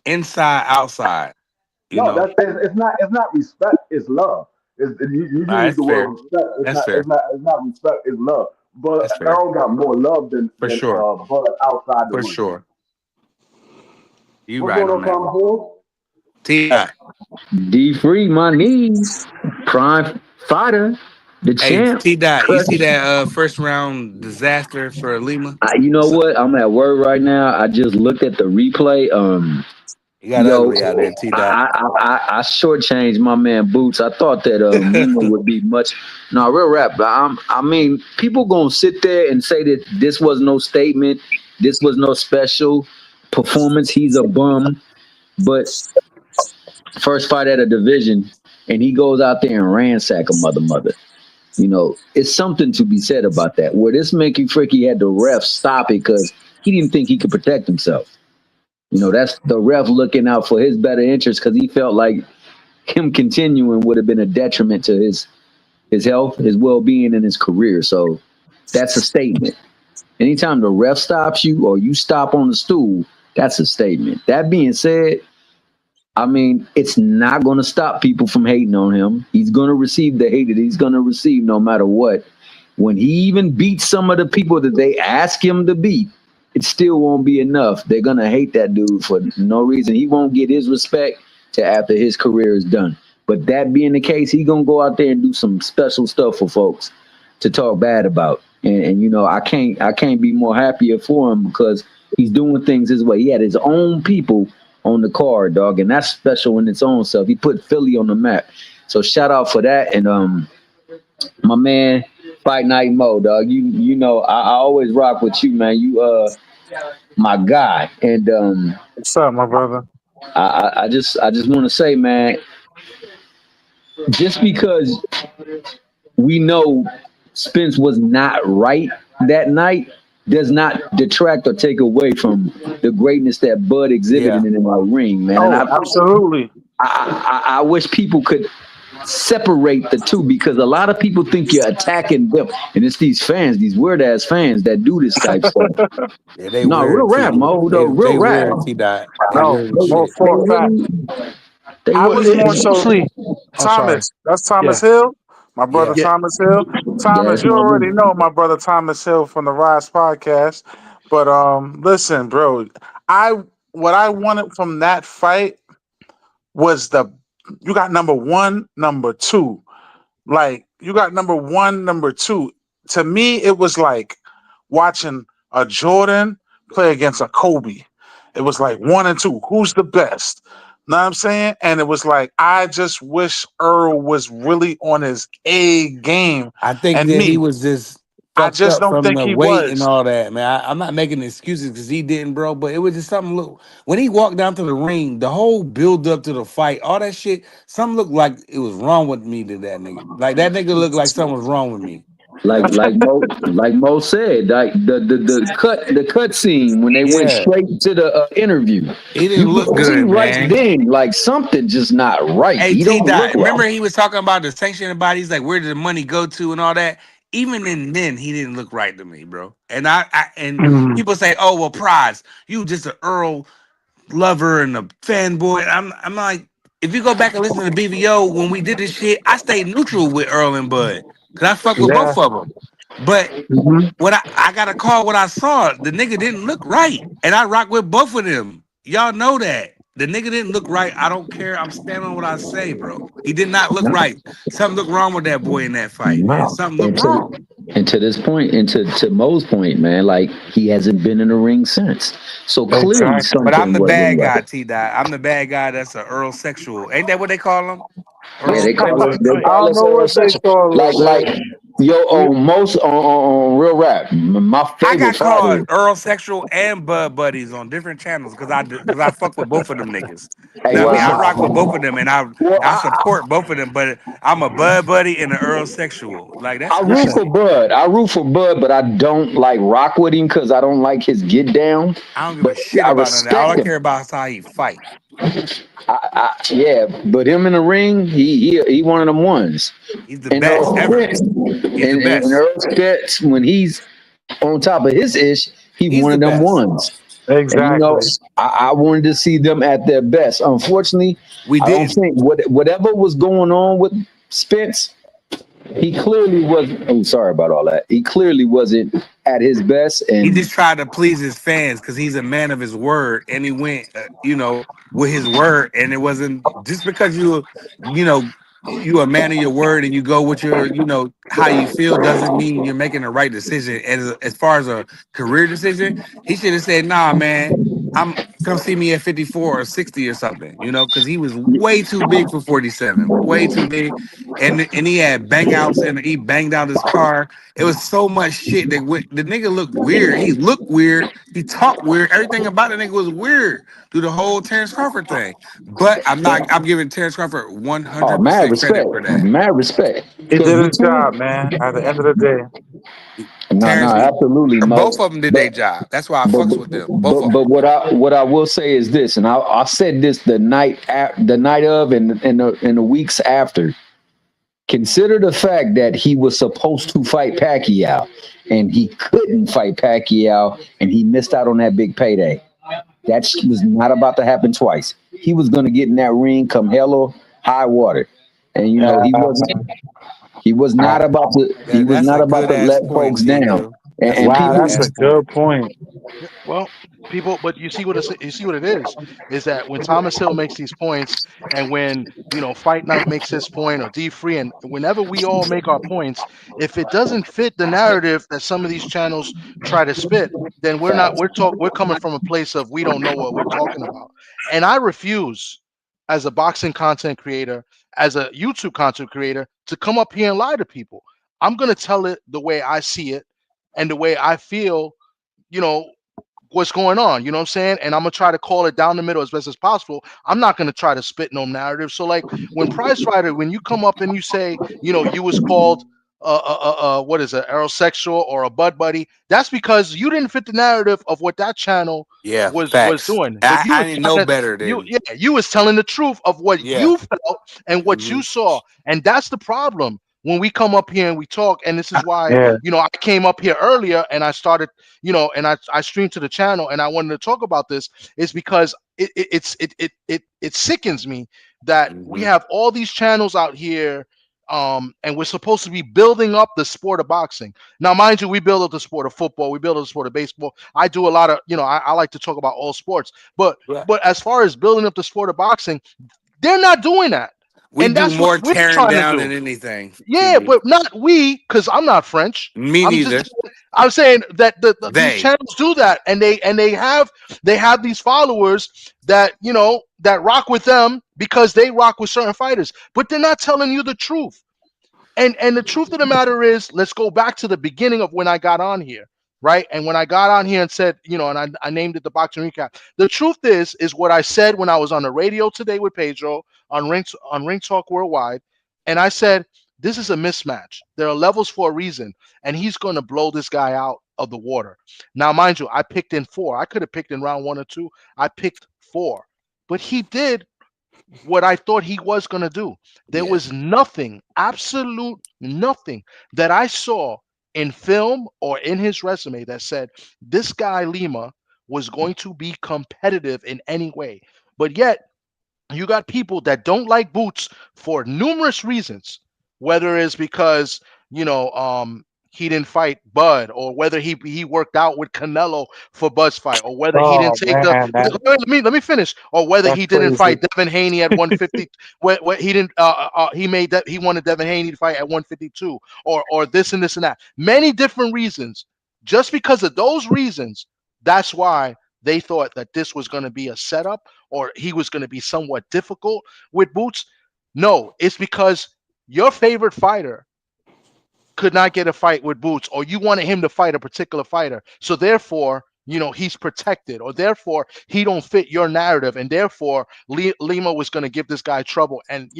inside, outside. You No, know. it's not respect. It's love. You Ah, use that's the word fair. respect. It's That's not. fair. It's not respect. It's love. But That's fair. Earl got more love than For than sure. Bud outside the For ring. sure. You What's right going on on, that Common one. Core? Ti. D free my knees. Prime fighter, the Hey, champ. T Dot, you see that first round disaster for Lima? You know So, what? I'm at work right now. I just looked at the replay. you got Yo, ugly out there, T Dot. I shortchanged my man Boots. I thought that Lima would be much. No, real rap. But I mean, people gonna sit there and say that this was no statement. This was no special performance. He's a bum. But first fight at a division, and he goes out there and ransack a mother. You know, it's something to be said about that. Where this Mickey Fricky had the ref stop it because he didn't think he could protect himself. You know, that's the ref looking out for his better interest because he felt like him continuing would have been a detriment to his health, his well being, and his career. So that's a statement. Anytime the ref stops you or you stop on the stool, that's a statement. That being said, I mean, it's not going to stop people from hating on him. He's going to receive the hate that he's going to receive no matter what. When he even beats some of the people that they ask him to beat, it still won't be enough. They're going to hate that dude for no reason. He won't get his respect till after his career is done. But that being the case, he going to go out there and do some special stuff for folks to talk bad about. And you know, I can't be more happier for him because he's doing things his way. He had his own people on the card, dog, and that's special in its own self. He put Philly on the map. So shout out for that. And my man, Fight Night Mo, dog. You know, I always rock with you, man. You my guy. And What's up, my brother? I just want to say, man, just because we know Spence was not right that night does not detract or take away from the greatness that Bud exhibited Yeah. in our ring, man. And Oh, absolutely. I wish people could separate the two because a lot of people think you're attacking them, and it's these fans, these weird ass fans that do this type stuff. Yeah, they No, real weird, rap, TD. Mo. They Though, real they rap. weird, T dot. They No, weird as They, no, shit. they for a fact. really, they I Well, was really. more it's so mostly. Oh, sorry. Thomas. That's Thomas Yeah, Hill, my brother Yeah. yeah, Thomas Hill. Yeah, Thomas, that's you my already man. know my brother Thomas Hill from the Rise podcast. But listen, bro, I what I wanted from that fight was you got number one, number two. Like you got number one, number two. To me, it was like watching a Jordan play against a Kobe. It was like one and two. Who's the best? Know what I'm saying? And it was like I just wish Earl was really on his A game. I think And that he me, was just I fucked just up don't from think the he weight and was. all that, man. I'm not making excuses because he didn't, bro. But it was just something. Look, when he walked down to the ring, the whole build up to the fight, all that shit, something looked like it was wrong with me to that nigga. Like that nigga looked like something was wrong with me. Like Mo said, like the cut scene when they went Yeah, straight to the interview, he you didn't look could see good, right man. then like something just not right. Hey, He T don't Dot, look remember right. he was talking about the sanctioning bodies, like where did the money go to and all that. Even in then, he didn't look right to me, bro. And and Mhm. people say, "Oh well, Prize, you just an Earl lover and a fanboy." I'm like, if you go back and listen to BVO when we did this shit, I stayed neutral with Earl and Bud because I fuck with Yeah. both of them. But Mhm. when I got a call when I saw it, the nigga didn't look right, and I rock with both of them. Y'all know that the nigga didn't look right. I don't care. I'm standing on what I say, bro. He did not look right. Something looked wrong with that boy in that fight, man. No. Something looked And wrong. to this point, and to Mo's point, man, like he hasn't been in the ring since. So clearly Exactly. But I'm something the wasn't bad guy, right. T. Dot. I'm the bad guy. That's a Earl sexual. Ain't that what they call him? Yeah, Earl. they call us Wait, they wait. I call don't us know what they sexual. call Like it, man. like yo We, on most on real rap. My I favorite got called fighter. Earl Sexual and Bud Buddies on different channels because I fuck with both of them niggas. Hey, Now I mean I well, rock with both of them and well, I support both of them, but I'm a Bud Buddy and an Earl Sexual. Like that's I root Listen, for crazy. Bud. I root for Bud, but I don't like rock with him because I don't like his get down. I don't give a But shit I about none of that. All I respect him. care about is how he fight. Yeah, but him in the ring, he one of them ones. He's the And best Earl ever. Spence, He's the and best. Earl Spence, when he's on top of his ish, he He's one the of them best. ones. And exactly. I wanted to see them at their best. Unfortunately, We I don't didn't. think whatever was going on with Spence, he clearly wasn't. Oh, sorry about all that. He clearly wasn't at his best, He and just tried to please his fans because he's a man of his word, and he went, with his word. And it wasn't just because you know, you a man of your word, and you go with your, how you feel doesn't mean you're making the right decision. As far as a career decision, he should have said, "Nah, man, I'm come see me at 54 or 60 or something," because he was way too big for 47, way too big, and he had bang outs and he banged out his car. It was so much shit that the nigga looked weird. He looked weird. He talked weird. Everything about the nigga was weird through the whole Terrence Crawford thing. But I'm not. I'm giving Terrence Crawford oh, mad 100% credit respect, for that. mad respect. He Because did his job, man. At the end of the day, no, Terrence, absolutely, Mo. both of them did But their job. That's why I but fucks with them. Both of them. what I will say is this, and I said this the night of and the weeks after. Consider the fact that he was supposed to fight Pacquiao, and he couldn't fight Pacquiao, and he missed out on that big payday. That was not about to happen twice. He was going to get in that ring come hell or high water, and uh, he was uh, not about to he was That's not a about good to ass let point, folks T. down. Will. And, That's a and wow, good people that's ass a point. good point. Yeah, well, people, but you see what it is that when Thomas Hill makes these points, and when Fight Night makes his point, or D Free, and whenever we all make our points, if it doesn't fit the narrative that some of these channels try to spit, then we're not. We're coming from a place of we don't know what we're talking about, and I refuse, as a boxing content creator, as a YouTube content creator, to come up here and lie to people. I'm gonna tell it the way I see it and the way I feel. You know what's going on, you know what I'm saying? And I'm gonna try to call it down the middle as best as possible. I'm not gonna try to spit no narrative. So like when Price Rider, when you come up and you say, you was called what is it, aerosexual or a bud buddy, that's because you didn't fit the narrative of what that channel Yeah, was facts. doing. But you I was didn't know trying to, better than. you was telling the truth of what Yeah. you felt and what hmm you saw, and that's the problem when we come up here and we talk. And this is why, Yeah. I came up here earlier and I started, and I streamed to the channel and I wanted to talk about this, is because it sickens me that we hmm have all these channels out here, and we're supposed to be building up the sport of boxing. Now, mind you, we build up the sport of football, we build up the sport of baseball. I do a lot of, I like to talk about all sports, but Right. as far as building up the sport of boxing, they're not doing that, We and do that's what more we're tearing trying to down do. than anything. Yeah, TD. but not we, because I'm not French. Me I'm just neither. I'm saying that these They. channels do that, and they have these followers that that rock with them because they rock with certain fighters, but they're not telling you the truth. And the truth of the matter is, let's go back to the beginning of when I got on here, right? And when I got on here and said, and I named it the boxing recap. The truth is what I said when I was on the radio today with Pedro on Ring Talk Worldwide, and I said this is a mismatch. There are levels for a reason, and he's going to blow this guy out of the water. Now, mind you, I picked in 4. I could have picked in round 1 or 2. I picked 4, but he did what I thought he was going to do. There Yeah. was nothing, absolute nothing that I saw in film or in his resume that said this guy Lima was going to be competitive in any way. But yet, you got people that don't like Boots for numerous reasons, whether it's because he didn't fight Bud, or whether he worked out with Canelo for Bud's fight, or whether he Oh didn't take the man, let me finish, or whether that's he didn't crazy. fight Devin Haney at 150, where he didn't he wanted Devin Haney to fight at 152, or this and this and that, many different reasons. Just because of those reasons, that's why they thought that this was going to be a setup, or he was going to be somewhat difficult with Boots. No, it's because your favorite fighter could not get a fight with Boots, or you wanted him to fight a particular fighter. So therefore, he's protected, or therefore he don't fit your narrative, and therefore Lima was going to give this guy trouble, and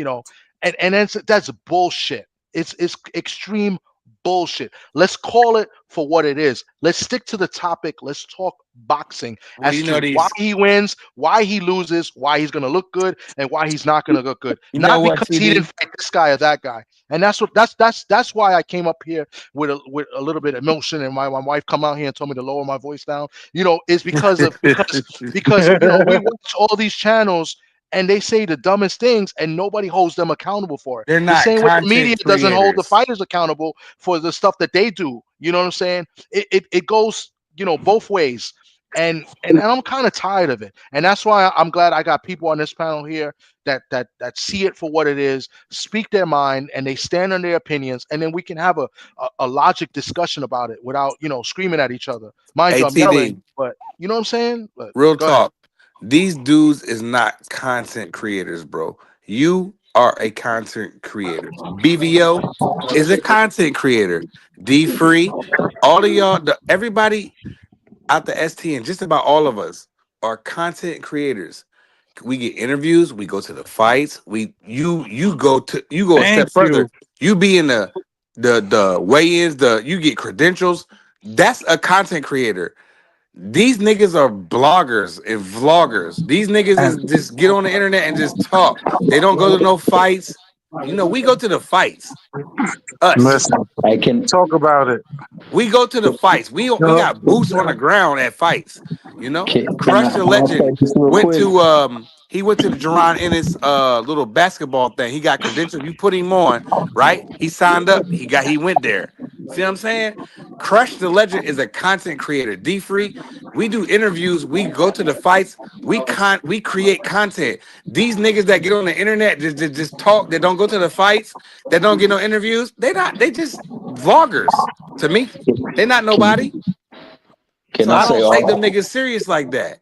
that's bullshit. It's extreme bullshit. Let's call it for what it is. Let's stick to the topic. Let's talk boxing Well, as to why he wins, why he loses, why he's going to look good, and why he's not going to look good. You know Not what, because he didn't TD? fight this guy or that guy. And that's why I came up here with a little bit of emotion, and my wife come out here and told me to lower my voice down. It's because we watch all these channels and they say the dumbest things and nobody holds them accountable for it. They're The not same way the media content doesn't hold the creators. fighters accountable for the stuff that they do. You know what I'm saying? It goes both ways. And I'm kind of tired of it, and that's why I'm glad I got people on this panel here that see it for what it is, speak their mind, and they stand on their opinions, and then we can have a logic discussion about it without screaming at each other. Mind you, I'm yelling, ATD. but you know what I'm saying. But Real go ahead. talk. These dudes is not content creators, bro. You are a content creator. BVO is a content creator. D Free, all of y'all, everybody out the STN, just about all of us are content creators. We get interviews, we go to the fights, you go a Thank step further. you. You be in the weigh-ins, you get credentials. That's a content creator. These niggas are bloggers and vloggers. These niggas is And just get on the internet and just talk. They don't go to no fights. We go to the fights. Us. listen, I can talk about it. We go to the fights. We got boots on the ground at fights. Crush the can I say Legend this real went quick? to he went to the Jerron Ennis little basketball thing. He got credentials. You put him on, right? He signed up. He went there. See what I'm saying? Crush the Legend is a content creator. D Free, we do interviews. We go to the fights. We create content. These niggas that get on the internet just talk. That don't go to the fights. That don't get no interviews. They just vloggers to me. They not Can, nobody. can So I I say don't take them all? niggas serious like that.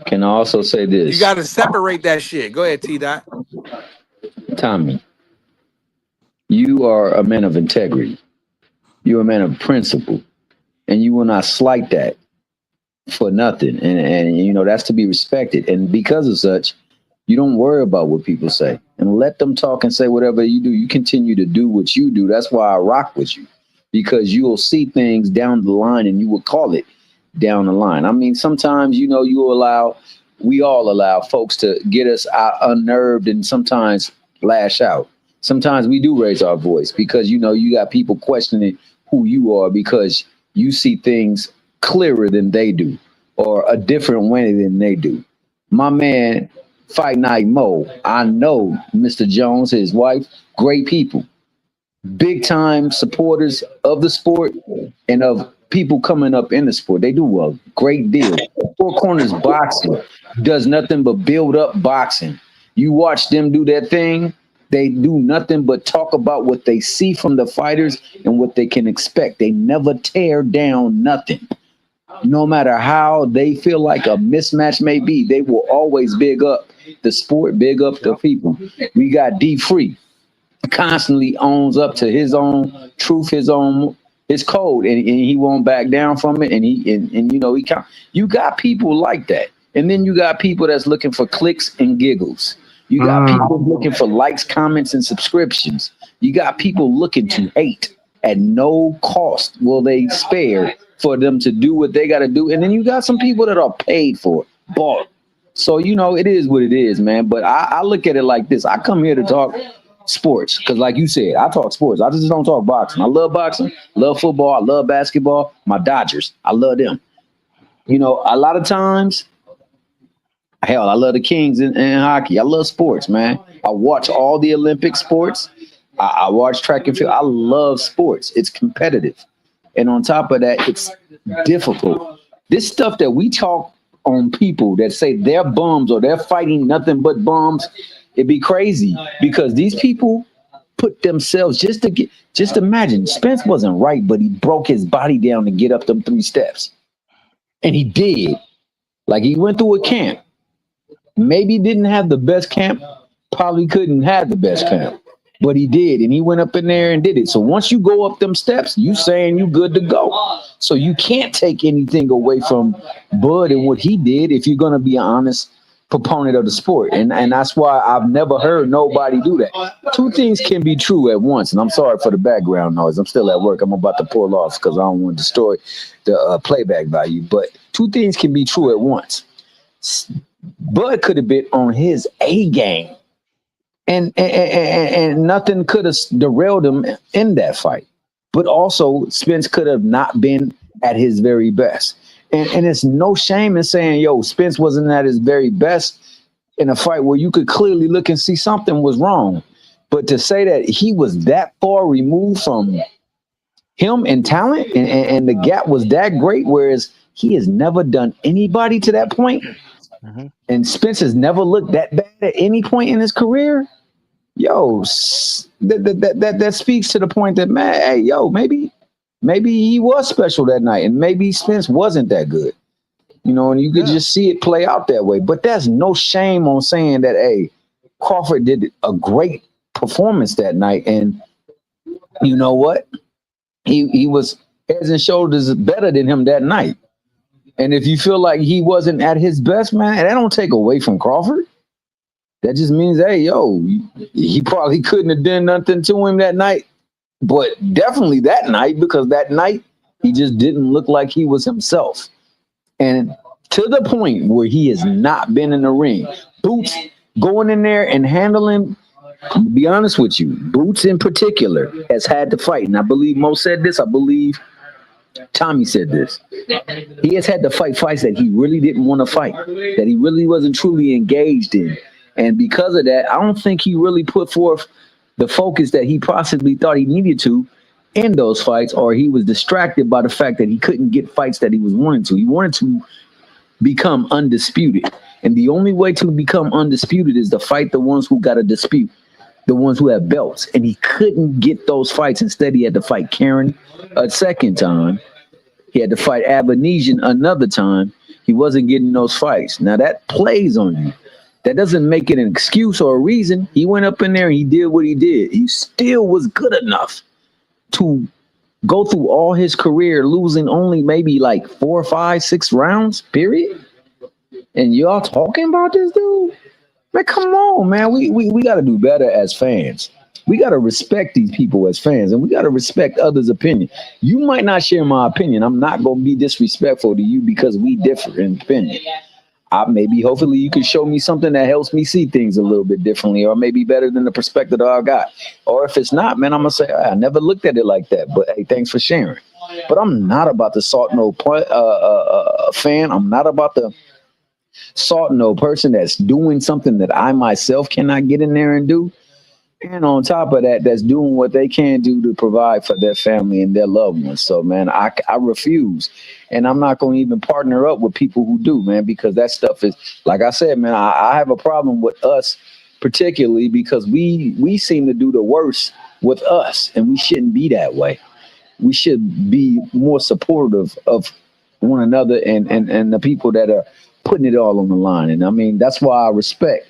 Can I also say You this, got to separate that shit. Go ahead, T Dot. Tommy? You are a man of integrity. You're a man of principle, and you will not slight that for nothing. And that's to be respected. And because of such, You don't worry about what people say and let them talk and say whatever you do. You continue to do what you do. That's why I rock with you, because you'll see things down the line and you will call it down the line. I mean, sometimes, we all allow folks to get us unnerved and sometimes lash out. Sometimes we do raise our voice because, you got people questioning who you are because you see things clearer than they do or a different way than they do. My man, Fight Night Mo, I know Mr. Jones, his wife, great people, big time supporters of the sport and of people coming up in the sport. They do a great deal. Four Corners Boxing does nothing but build up boxing. You watch them do their thing, they do nothing but talk about what they see from the fighters and what they can expect. They never tear down nothing. No matter how they feel like a mismatch may be, they will always big up the sport, big up the people. We got D Free, constantly owns up to his own truth, his code, and he won't back down from it. And you got people like that. And then you got people that's looking for clicks and giggles. You got people looking for likes, comments, and subscriptions. You got people looking to hate at no cost will they spare for them to do what they got to do. And then you got some people that are paid for it, bought. So, it is what it is, man. But I look at it like this. I come here to talk sports because, like you said, I talk sports. I just don't talk boxing. I love boxing, love football, I love basketball. My Dodgers, I love them. A lot of times, hell, I love the Kings in hockey. I love sports, man. I watch all the Olympic sports. I watch track and field. I love sports. It's competitive. And on top of that, it's difficult. This stuff that we talk on people that say they're bums or they're fighting nothing but bums, it'd be crazy because these people put themselves just imagine Spence wasn't right, but he broke his body down to get up them 3 steps. And he did. Like he went through a camp. Maybe didn't have the best camp, probably couldn't have the best camp, but he did. And he went up in there and did it. So once you go up them steps, you saying you good to go. So you can't take anything away from Bud and what he did if you're going to be an honest proponent of the sport. And that's why I've never heard nobody do that. 2 things can be true at once. And I'm sorry for the background noise. I'm still at work. I'm about to pull off because I don't want to destroy the playback value. But 2 things can be true at once. Bud could have been on his A game. And nothing could have derailed him in that fight. But also, Spence could have not been at his very best. And it's no shame in saying, Spence wasn't at his very best in a fight where you could clearly look and see something was wrong. But to say that he was that far removed from him in talent and the gap was that great, whereas he has never done anybody to that point, and Spence has never looked that bad at any point in his career, that speaks to the point that, man, hey, maybe he was special that night, and maybe Spence wasn't that good, and you could just see it play out that way. But there's no shame on saying that, hey, Crawford did a great performance that night, and you know what? He was heads and shoulders better than him that night. And if you feel like he wasn't at his best, man, that don't take away from Crawford. That just means, hey, he probably couldn't have done nothing to him that night. But definitely that night, because that night he just didn't look like he was himself. And to the point where he has not been in the ring. Boots going in there and handling, to be honest with you, Boots in particular has had to fight. And I believe Mo said this. I believe Tommy said this. He has had to fight fights that he really didn't want to fight, that he really wasn't truly engaged in. And because of that, I don't think he really put forth the focus that he possibly thought he needed to in those fights, or he was distracted by the fact that he couldn't get fights that he was wanting to. He wanted to become undisputed. And the only way to become undisputed is to fight the ones who got a dispute, the ones who have belts. And he couldn't get those fights. Instead, he had to fight Karen a second time. He had to fight Abinesian another time. He wasn't getting those fights. Now, that plays on you. That doesn't make it an excuse or a reason. He went up in there and he did what he did. He still was good enough to go through all his career losing only maybe like 4, 5, 6 rounds, period. And y'all talking about this dude? Man, come on, man. We got to do better as fans. We got to respect these people as fans, and we got to respect others' opinion. You might not share my opinion. I'm not going to be disrespectful to you because we differ in opinion. Maybe, hopefully, you can show me something that helps me see things a little bit differently, or maybe better than the perspective that I got. Or if it's not, man, I'm gonna say I never looked at it like that. But hey, thanks for sharing. But I'm not about the salt no fan. I'm not about the salt no person that's doing something that I myself cannot get in there and do. And on top of that, that's doing what they can do to provide for their family and their loved ones. So, man, I refuse. And I'm not going to even partner up with people who do, man, because that stuff is, like I said, man, I have a problem with us, particularly because we seem to do the worst with us, and we shouldn't be that way. We should be more supportive of one another and the people that are putting it all on the line. And I mean, that's why I respect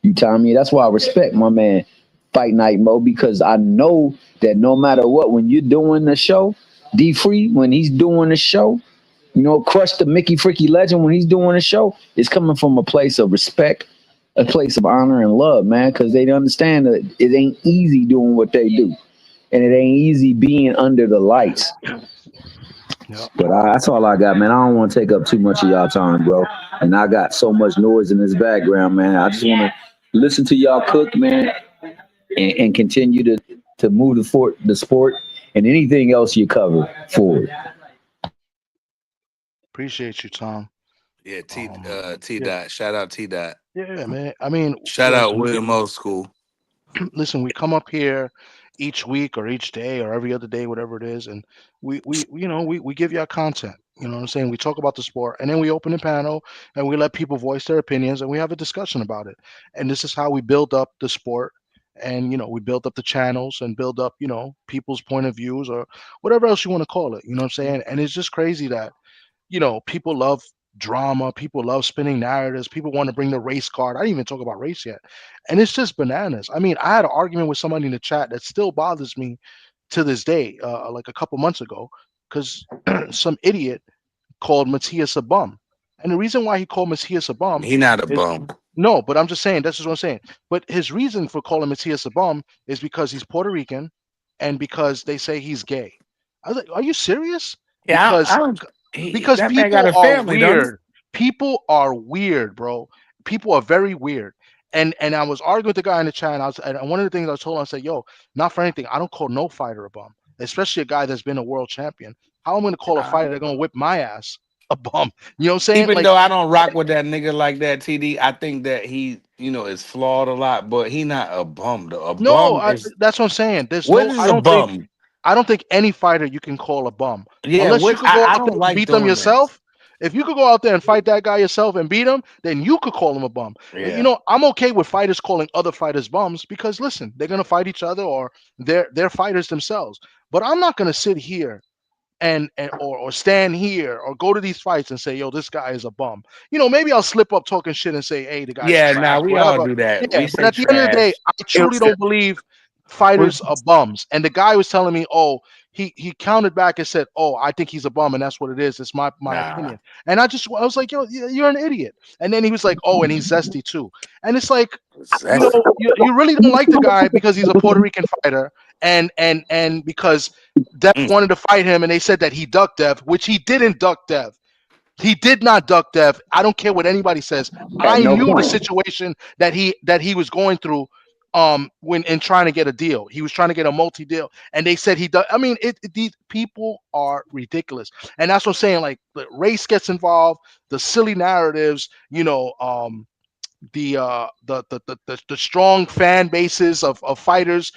you, Tommy. That's why I respect my man Fight Night Mo, because I know that no matter what, when you're doing the show, D Free, when he's doing the show, Crush the Mickey Freaky Legend, when he's doing the show, it's coming from a place of respect, a place of honor and love, man, because they understand that it ain't easy doing what they do. And it ain't easy being under the lights. Yeah. But that's all I got, man. I don't want to take up too much of y'all time, bro. And I got so much noise in this background, man. I just want to listen to y'all cook, man, and continue to move the sport and anything else you cover forward. Appreciate you, Tom. Yeah, T Yeah, Dot. Shout out T Dot. yeah, man. I mean, Shout out listen, William Old School. listen. We come up here each week or each day or every other day, whatever it is, and we give you our content. You know what I'm saying? We talk about the sport, and then we open the panel and we let people voice their opinions, and we have a discussion about it. And this is how we build up the sport. And we build up the channels and build up people's point of views or whatever else you want to call it. You know what I'm saying? And it's just crazy that people love drama, people love spinning narratives, people want to bring the race card. I didn't even talk about race yet. And it's just bananas. I mean, I had an argument with somebody in the chat that still bothers me to this day, like a couple months ago, because some idiot called Matthias a bum. And the reason why he called Matthias a bum He not a is bum. no, but I'm just saying, this is what I'm saying. But his reason for calling Matthias a bum is because he's Puerto Rican and because they say he's gay. I was like, are you serious? Yeah, Because I don't. because That man got people a are family, don't he? weird. People are weird, bro. People are very weird. And I was arguing with the guy in the chat, and one of the things I told him, I said, "Yo, not for anything, I don't call no fighter a bum, especially a guy that's been a world champion. How am I going to call a fighter that's going to whip my ass a bum? You know what I'm saying? Even Like, though I don't rock with that nigga like that, TD, I think that he, is flawed a lot, but he not a bum though. A no, bum is that's what I'm saying. what is a bum? I don't think any fighter you can call a bum Yeah, unless you what could go I out there don't and like beat them doing that. yourself. If you could go out there and fight that guy yourself and beat him, then you could call him a bum. Yeah. I'm okay with fighters calling other fighters bums because listen, they're gonna fight each other or they're fighters themselves. But I'm not gonna sit here or stand here or go to these fights and say, yo, this guy is a bum. Maybe I'll slip up talking shit and say, hey, the guy's Yeah, nah, trash, we all whatever. do that. Yeah, We but say at the end of the day, trash. I truly don't believe fighters are bums. And the guy was telling me, oh, he counted back and said, oh, I think he's a bum, and that's what it is. It's my Nah. opinion. And I was like, yo, you're an idiot. And then he was like, oh, and he's zesty too. And it's like, you really don't like the guy because he's a Puerto Rican fighter, and because Dev Mm. wanted to fight him, and they said that he ducked Dev, which he didn't duck Dev. He did not duck Dev. I don't care what anybody says. At I no knew the point. situation that he was going through when in trying to get a deal. He was trying to get a multi deal, and they said he does. I mean, these people are ridiculous, and that's what I'm saying. Like the race gets involved, the silly narratives, the strong fan bases of fighters,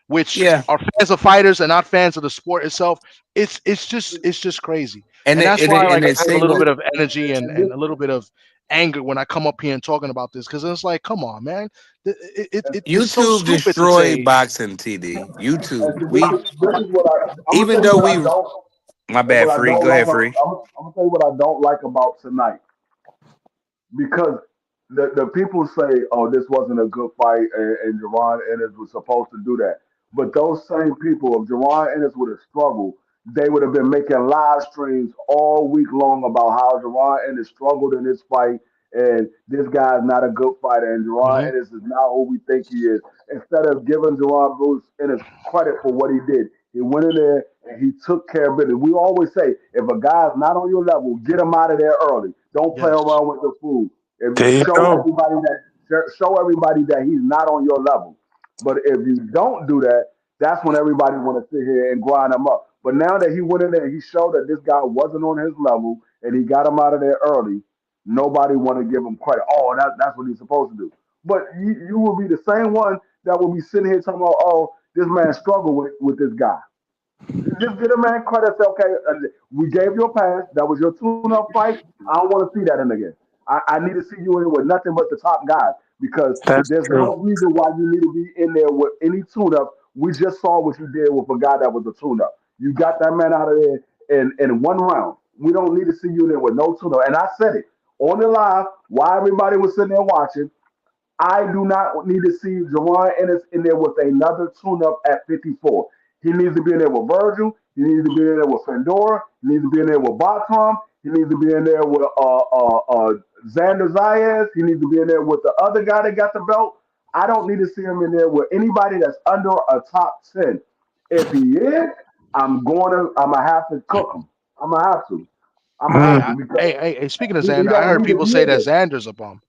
which Yeah. are fans of fighters and not fans of the sport itself. It's just crazy, And and it, that's and why it, like and I it have a little single bit of energy and a little bit of anger when I come up here and talking about this because it's like, come on, man, it's so YouTube stupid to destroyed say. boxing, TD. YouTube. And We this is what I'm gonna even tell you though what I we don't my and what bad, I Free. don't Go like. ahead, Free. I'm gonna tell you what I don't like about tonight because the people say, "Oh, this wasn't a good fight," and Jerron Ennis was supposed to do that. But those same people, if Jerron Ennis would have struggled, they would have been making live streams all week long about how Jerron Ennis struggled in this fight and this guy's not a good fighter, and Jerron Ennis is not who we think he is. Instead of giving Jerron Bruce Ennis credit for what he did, he went in there and he took care of business. We always say, if a guy's not on your level, get him out of there early. Don't play Yes. around with the food. If There you go. show everybody that he's not on your level. But if you don't do that, that's when everybody want to sit here and grind him up. But now that he went in there and he showed that this guy wasn't on his level and he got him out of there early, nobody want to give him credit. Oh, that's what he's supposed to do. But you will be the same one that will be sitting here talking about, oh, this man struggled with this guy. Just get a man credit. Say, okay, we gave you a pass. That was your tune-up fight. I don't want to see that in again. I need to see you in with nothing but the top guys because That's there's true. no reason why you need to be in there with any tune-up. We just saw what you did with a guy that was a tune-up. You got that man out of there in one round. We don't need to see you there with no tune-up. And I said it on the live while everybody was sitting there watching. I do not need to see Jawan Ennis in there with another tune-up at 54. He needs to be in there with Virgil. He needs to be in there with Fandora. He needs to be in there with Botrom. He needs to be in there with Xander Zayas. He needs to be in there with the other guy that got the belt. I don't need to see him in there with anybody that's under a top 10. If he is, I'm gonna have to cook him. I'm gonna have to. I'm gonna have to because Hey, speaking of he Xander, I heard he people say is that it. Xander's a bum,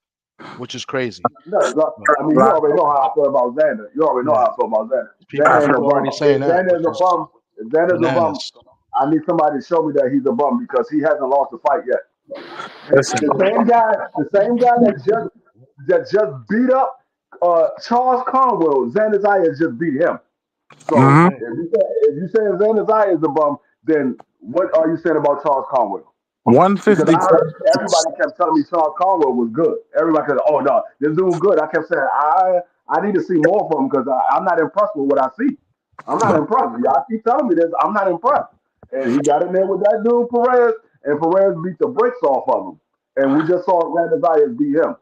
which is crazy. No, But I mean, you already know how I feel about Xander. You already know yeah, how I feel about Xander. people Xander ain't no people bum. already saying If that, Xander is which a is bum, if Xander's a bum, bananas. I need somebody to show me that he's a bum because he hasn't lost a fight yet. Listen. The same guy that just beat up Charles Conwell, Xander Zayas just beat him. So Mm-hmm. if you say Xander Zayas is a bum, then what are you saying about Charles Conwell? Because I 154. heard everybody kept telling me Charles Conwell was good. Everybody said, "Oh no, this dude good." I kept saying, "I need to see more from him because I'm not impressed with what I see. I'm not impressed. Y'all keep telling me this. I'm not impressed." And he got in there with that dude Perez, and Perez beat the brakes off of him. And we just saw Randall Zayas beat him.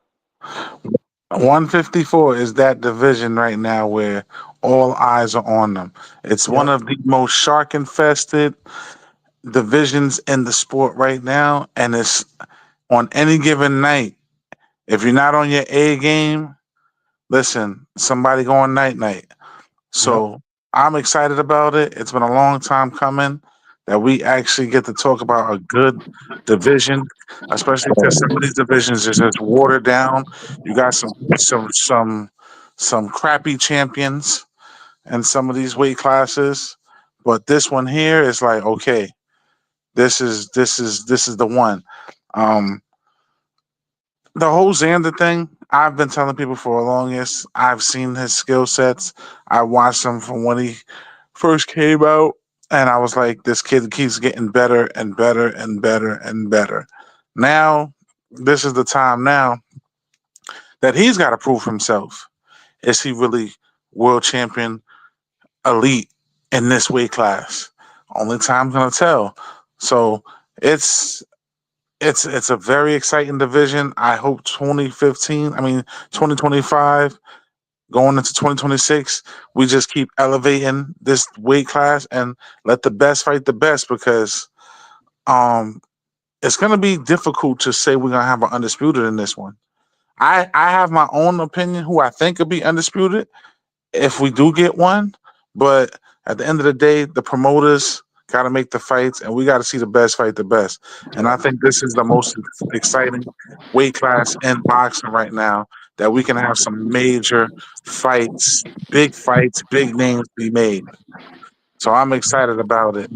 154 is that division right now where all eyes are on them. It's one Yep. of the most shark infested divisions in the sport right now, and it's on any given night. If you're not on your A game, listen, somebody going night night. Yep. So I'm excited about it. It's been a long time coming that we actually get to talk about a good division, especially because some of these divisions is just watered down. You got some crappy champions in some of these weight classes, but this one here is like, okay, this is the one. Um, the whole Xander thing, I've been telling people for the longest. I've seen his skill sets. I watched him from when he first came out, and I was like, this kid keeps getting better and better and better and better. Now, this is the time now that he's got to prove himself. Is he really world champion elite in this weight class? Only time's gonna tell. So it's it's a very exciting division. I hope 2025 going into 2026, we just keep elevating this weight class and let the best fight the best because um it's gonna be difficult to say we're gonna have an undisputed in this one. I have my own opinion who I think could be undisputed if we do get one, but at the end of the day, the promoters got to make the fights, and we got to see the best fight the best. And I think this is the most exciting weight class in boxing right now that we can have some major fights, big names be made. So I'm excited about it.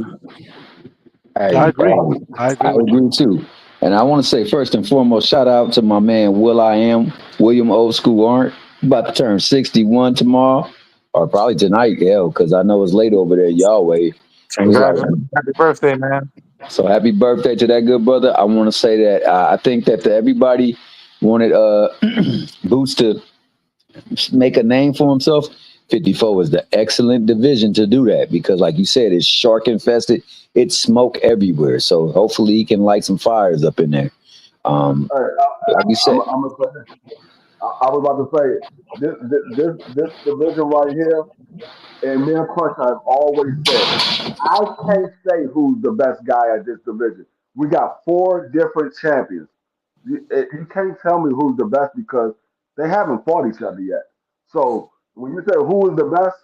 I Hey, agree. I I agree with you. agree too. And I want to say first and foremost, shout out to my man William Old School Arndt. About to turn 61 tomorrow, or probably tonight, yeah, because I know it's late over there, y'all way. It's like Congratulations. Happy birthday, man. so. Happy birthday to that good brother. I want to say that I think that everybody wanted Boots to make a name for himself. 54 is the excellent division to do that because, like you said, it's shark infested. It's smoke everywhere. So hopefully he can light some fires up in there. Um, Hey, like you said, I'm gonna say, I was about to say this division right here, and me and Crunch have always said, I can't say who's the best guy at this division. We got four different champions. You can't tell me who's the best because they haven't fought each other yet. So when you say who is the best,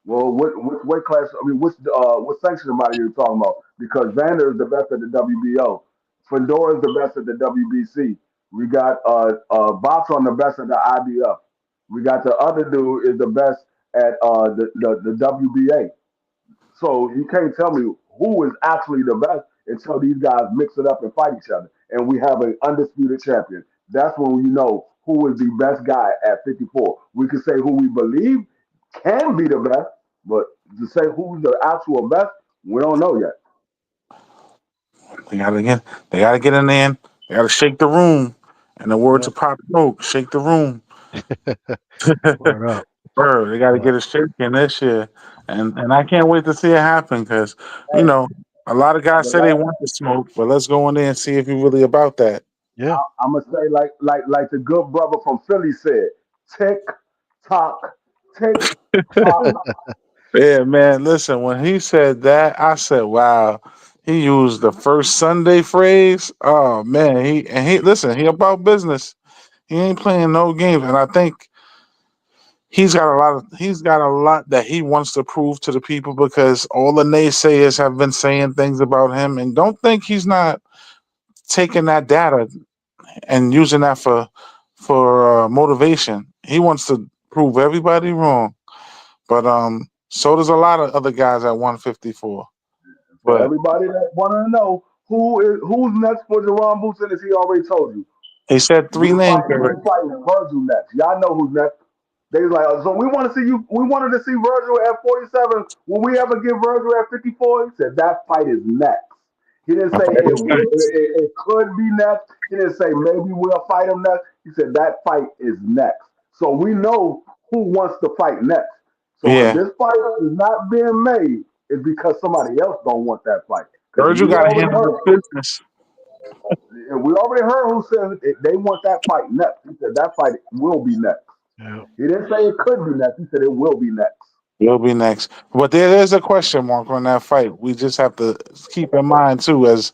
well, which weight class? I mean, what sanction body are you talking about? Because Vander is the best at the WBO, Fedor is the best at the WBC. We got Boxer the best at the IBF. We got the other dude is the best at the WBA. So you can't tell me who is actually the best until these guys mix it up and fight each other. And we have an undisputed champion. That's when you know who is the best guy at 54. We can say who we believe can be the best, but to say who's the actual best, we don't know yet. They gotta get in there. They gotta shake the room. And the words Yep. of Pop Smoke, shake the room. Word up. Bro, they got to But get it shaking this year, and I can't wait to see it happen because you Hey, know a lot of guys the say they last, want the smoke, but let's go in there and see if you're really about that. yeah, I'm gonna say like the good brother from Philly said, tick tock, tick tock. Yeah, man. Listen, when he said that, I said, "Wow." He used the first Sunday phrase. Oh man, he listen. He about business. He ain't playing no games, and I think he's got a lot that he wants to prove to the people because all the naysayers have been saying things about him, and don't think he's not taking that data and using that for motivation. He wants to prove everybody wrong, but so does a lot of other guys at 154. For But everybody that want to know who's next for Jerron Boots Ennis, he already told you. he said three names We already. fighting Virgil next. Y'all know who's next. They was like, so we want to see you. We wanted to see Virgil at 47. Will we ever get Virgil at 54? He said that fight is next. He didn't say Okay, it could be next. He didn't say maybe we'll fight him next. He said that fight is next. So we know who wants to fight next. So if yeah, this fight is not being made, it's because somebody else don't want that fight. Because Virgil got to handle his business. we already heard who said they want that fight next. He said that fight will be next. yeah, He didn't say it could be next. He said it will be next. He'll be next. But there is a question mark on that fight. We just have to keep in mind too, as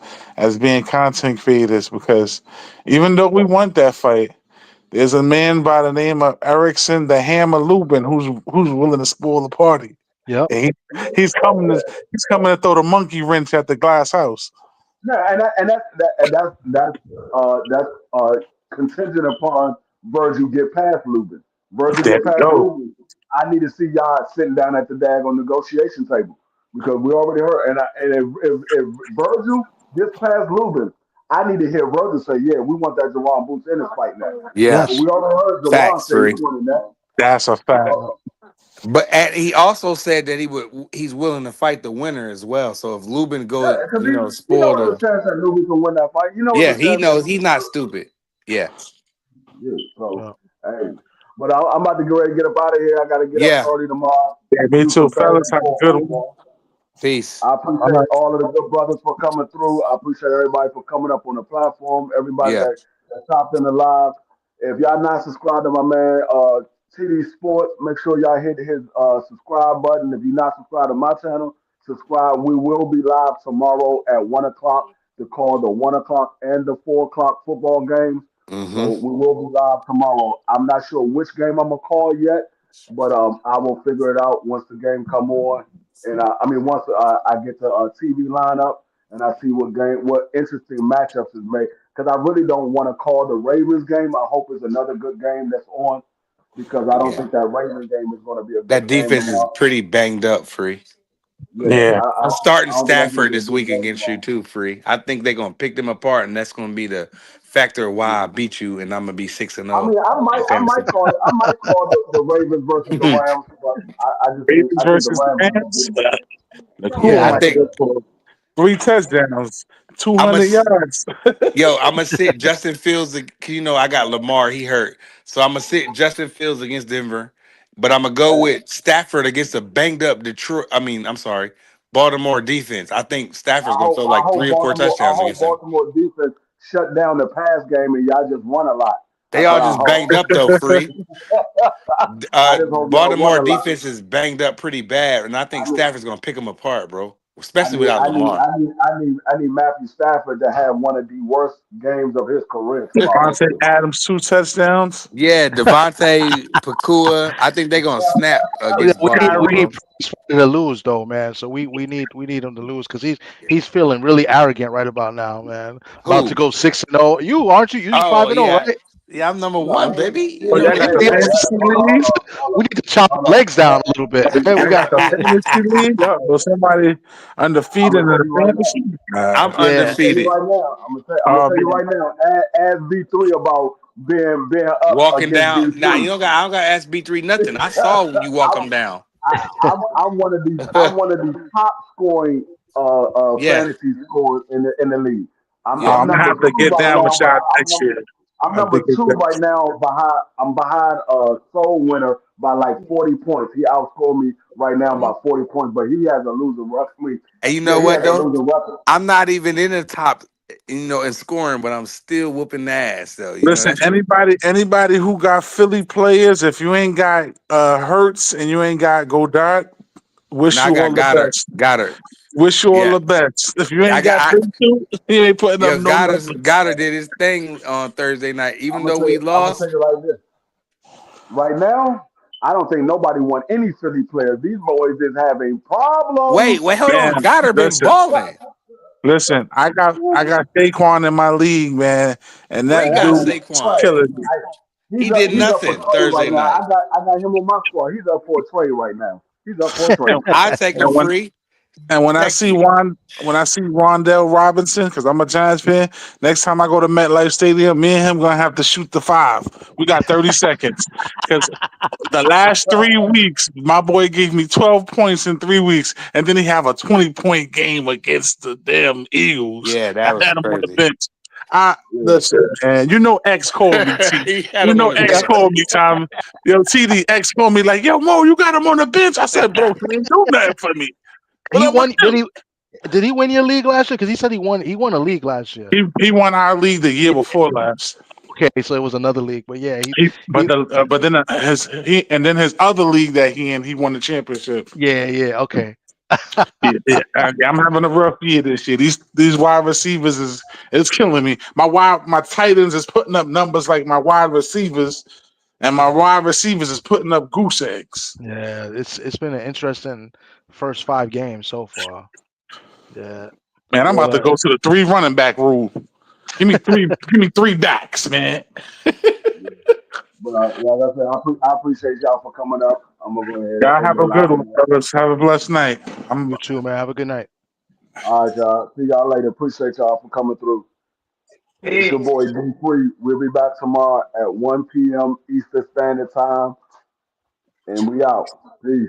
being content creators, because even though we want that fight, there's a man by the name of Erickson the Hammer Lubin who's willing to spoil the party. yep, And he's coming to throw the monkey wrench at the glass house. No, that's contingent upon Virgil get past Lubin. Virgil There get we past go. Lubin. I need to see y'all sitting down at the daggone negotiation table because we already heard. And if Virgil gets past Lubin, I need to hear Virgil say, "Yeah, we want that Jerron Boots in this fight now." Yeah, But yes, we already heard Jerron facts, say he free. wanted that. That's a fact. yep, But he also said that he's willing to fight the winner as well. So if Lubin Yeah, goes, because he spoil knows there's the, a chance that Lubin can win that fight. You know, yeah, there's a he chance that knows he's not stupid. Yeah, Yeah, so yep. hey, but I'm about to go ahead and get up out of here. I got to get up yeah. early tomorrow, Yeah, me do too, some fellas. Thursday Have a for good one. football. Peace. I All appreciate right. all of the good brothers for coming through. I appreciate everybody for coming up on the platform. Everybody Yeah. that topped in the live. If y'all not subscribed to my man TD Sports, make sure y'all hit his subscribe button. If you're not subscribed to my channel, subscribe. We will be live tomorrow at 1 o'clock to call the 1 o'clock and the 4 o'clock football games. Mm-hmm. So we will be live tomorrow. I'm not sure which game I'm gonna call yet, but I will figure it out once the game come on. And I mean, once I get the TV lineup and I see what interesting matchups is made, because I really don't want to call the Ravens game. I hope it's another good game that's on, because I don't Yeah. think that Ravens game is going to be a good That game defense is tomorrow. pretty banged up, free. Yeah, Yeah. I'm starting I don't think that's going Stafford to be a this good week game against you tomorrow. too, free. I think they're gonna pick them apart, and that's gonna be the factor of why I beat you, and I'm gonna be 6-0 in I fantasy. might call it. I might call the Ravens versus the Rams, but Ravens I think the versus the Rams are going to Rams. get it. The cool Yeah, I might think go for 3 touchdowns, I'm a 200 yards. yo. I'm gonna sit Justin Fields. I got Lamar. He hurt, so I'm gonna sit Justin Fields against Denver. But I'm gonna go with Stafford against a banged up Detroit. I'm sorry, Baltimore defense. I think Stafford's gonna throw like 3 or 4 I touchdowns hope against them. Baltimore defense shut down the pass game and y'all just run a lot. They That's all what I just hope. banged up though, free. I just hope y'all run Baltimore a lot. defense is banged up pretty bad, and I think I just, Stafford's gonna pick them apart, bro. especially without Lamar. I need Matthew Stafford to have one of the worst games of his career tomorrow. Devontae Adams 2 touchdowns. Yeah, Devontae, Pakua. I think they're gonna snap Yeah, against we Baltimore, need bro. Price to lose though, man. So we need him to lose because he's feeling really arrogant right about now, man. About to Who? go 6-0. You aren't you? You Oh 5-0, yeah, right? yeah. I'm number No, one, baby. You Oh, know y'all got the Yeah, that. fantasy league. we need to chop the legs down a little bit. We Y'all got got the fantasy league. Was somebody I'm undefeated in gonna tell the you right now. fantasy? I'm yeah. I'm gonna tell you undefeated. right now. I'm gonna Oh tell you man, right now. Ask B3 about being up Walking against down. Nah, B3. I don't gotta ask B3 nothing. I saw you walk I'm, him down. I'm one of these. I'm one of these top scoring Yeah, fantasy scorers in the league. yeah. I'm I'm gonna number have to two get right down with now, but y'all next year. I'm I have to number get two down. right now behind. I'm behind Soul Winner by like 40 points. He outscored me right now by 40 points, but he has a losing record. And you know Yeah, he what has a though? losing record. I'm not even in the top, in scoring, but I'm still whooping the ass though. You know Listen, that's the. anybody who got Philly players, if you ain't got Hurts and you ain't got Godard, No, wish I you all got the best. got her. Wish you all Yeah, the best. If you I ain't got got. them two, you ain't putting up Yeah, no numbers. Gotta did his thing on Thursday night. Even though we I'm gonna tell lost, you like this. Right now, I don't think nobody want any Philly players. These boys is having problems. wait, hold on. Man, Gotta been listen, balling. listen. I got Saquon in my league, man, and We that got dude is Saquon. killing me. He did He's up for nothing trade right Thursday now. night. I got him on my squad. He's up for a trade right now. He's up for a trade. I take him And when free. And when I Text see me. Rondell Robinson, because I'm a Giants fan, next time I go to MetLife Stadium, me and him gonna have to shoot the five. We got 30 seconds. Because the last 3 weeks, my boy gave me 12 points in 3 weeks, and then he have a 20-point game against the damn Eagles. Yeah, I that was had him on the crazy. bench. I Yeah. listen, man. You know X called me, T. He had You him know on the X Yeah. bench. called me, Tom. Yo, TD X called me like, yo, Mo, you got him on the bench. I said, bro, he ain't do nothing for me. What He I'm gonna won. do? Did he win your league last year? Because he said he won. He won a league last year. He won our league the year Yeah. before last. Okay, so it was another league, but yeah, he But then his other league that he won the championship. yeah. Okay. Yeah, I'm having a rough year this year. These wide receivers is killing me. My tight ends is putting up numbers like my wide receivers, and my wide receivers is putting up goose eggs. Yeah, it's been an interesting first 5 games so far. Yeah. Man, I'm about to But go to the 3 running back rule. Give me 3 backs, man. But like I said, I appreciate y'all for coming up. I'm gonna go ahead Y'all and end have the a good line one, now. brothers. Have a blessed night. you too, man. Have a good night. All right, y'all. See y'all later. Appreciate y'all for coming through. It's your boy D Free. We'll be back tomorrow at 1 p.m. Eastern Standard Time, and we out. Peace.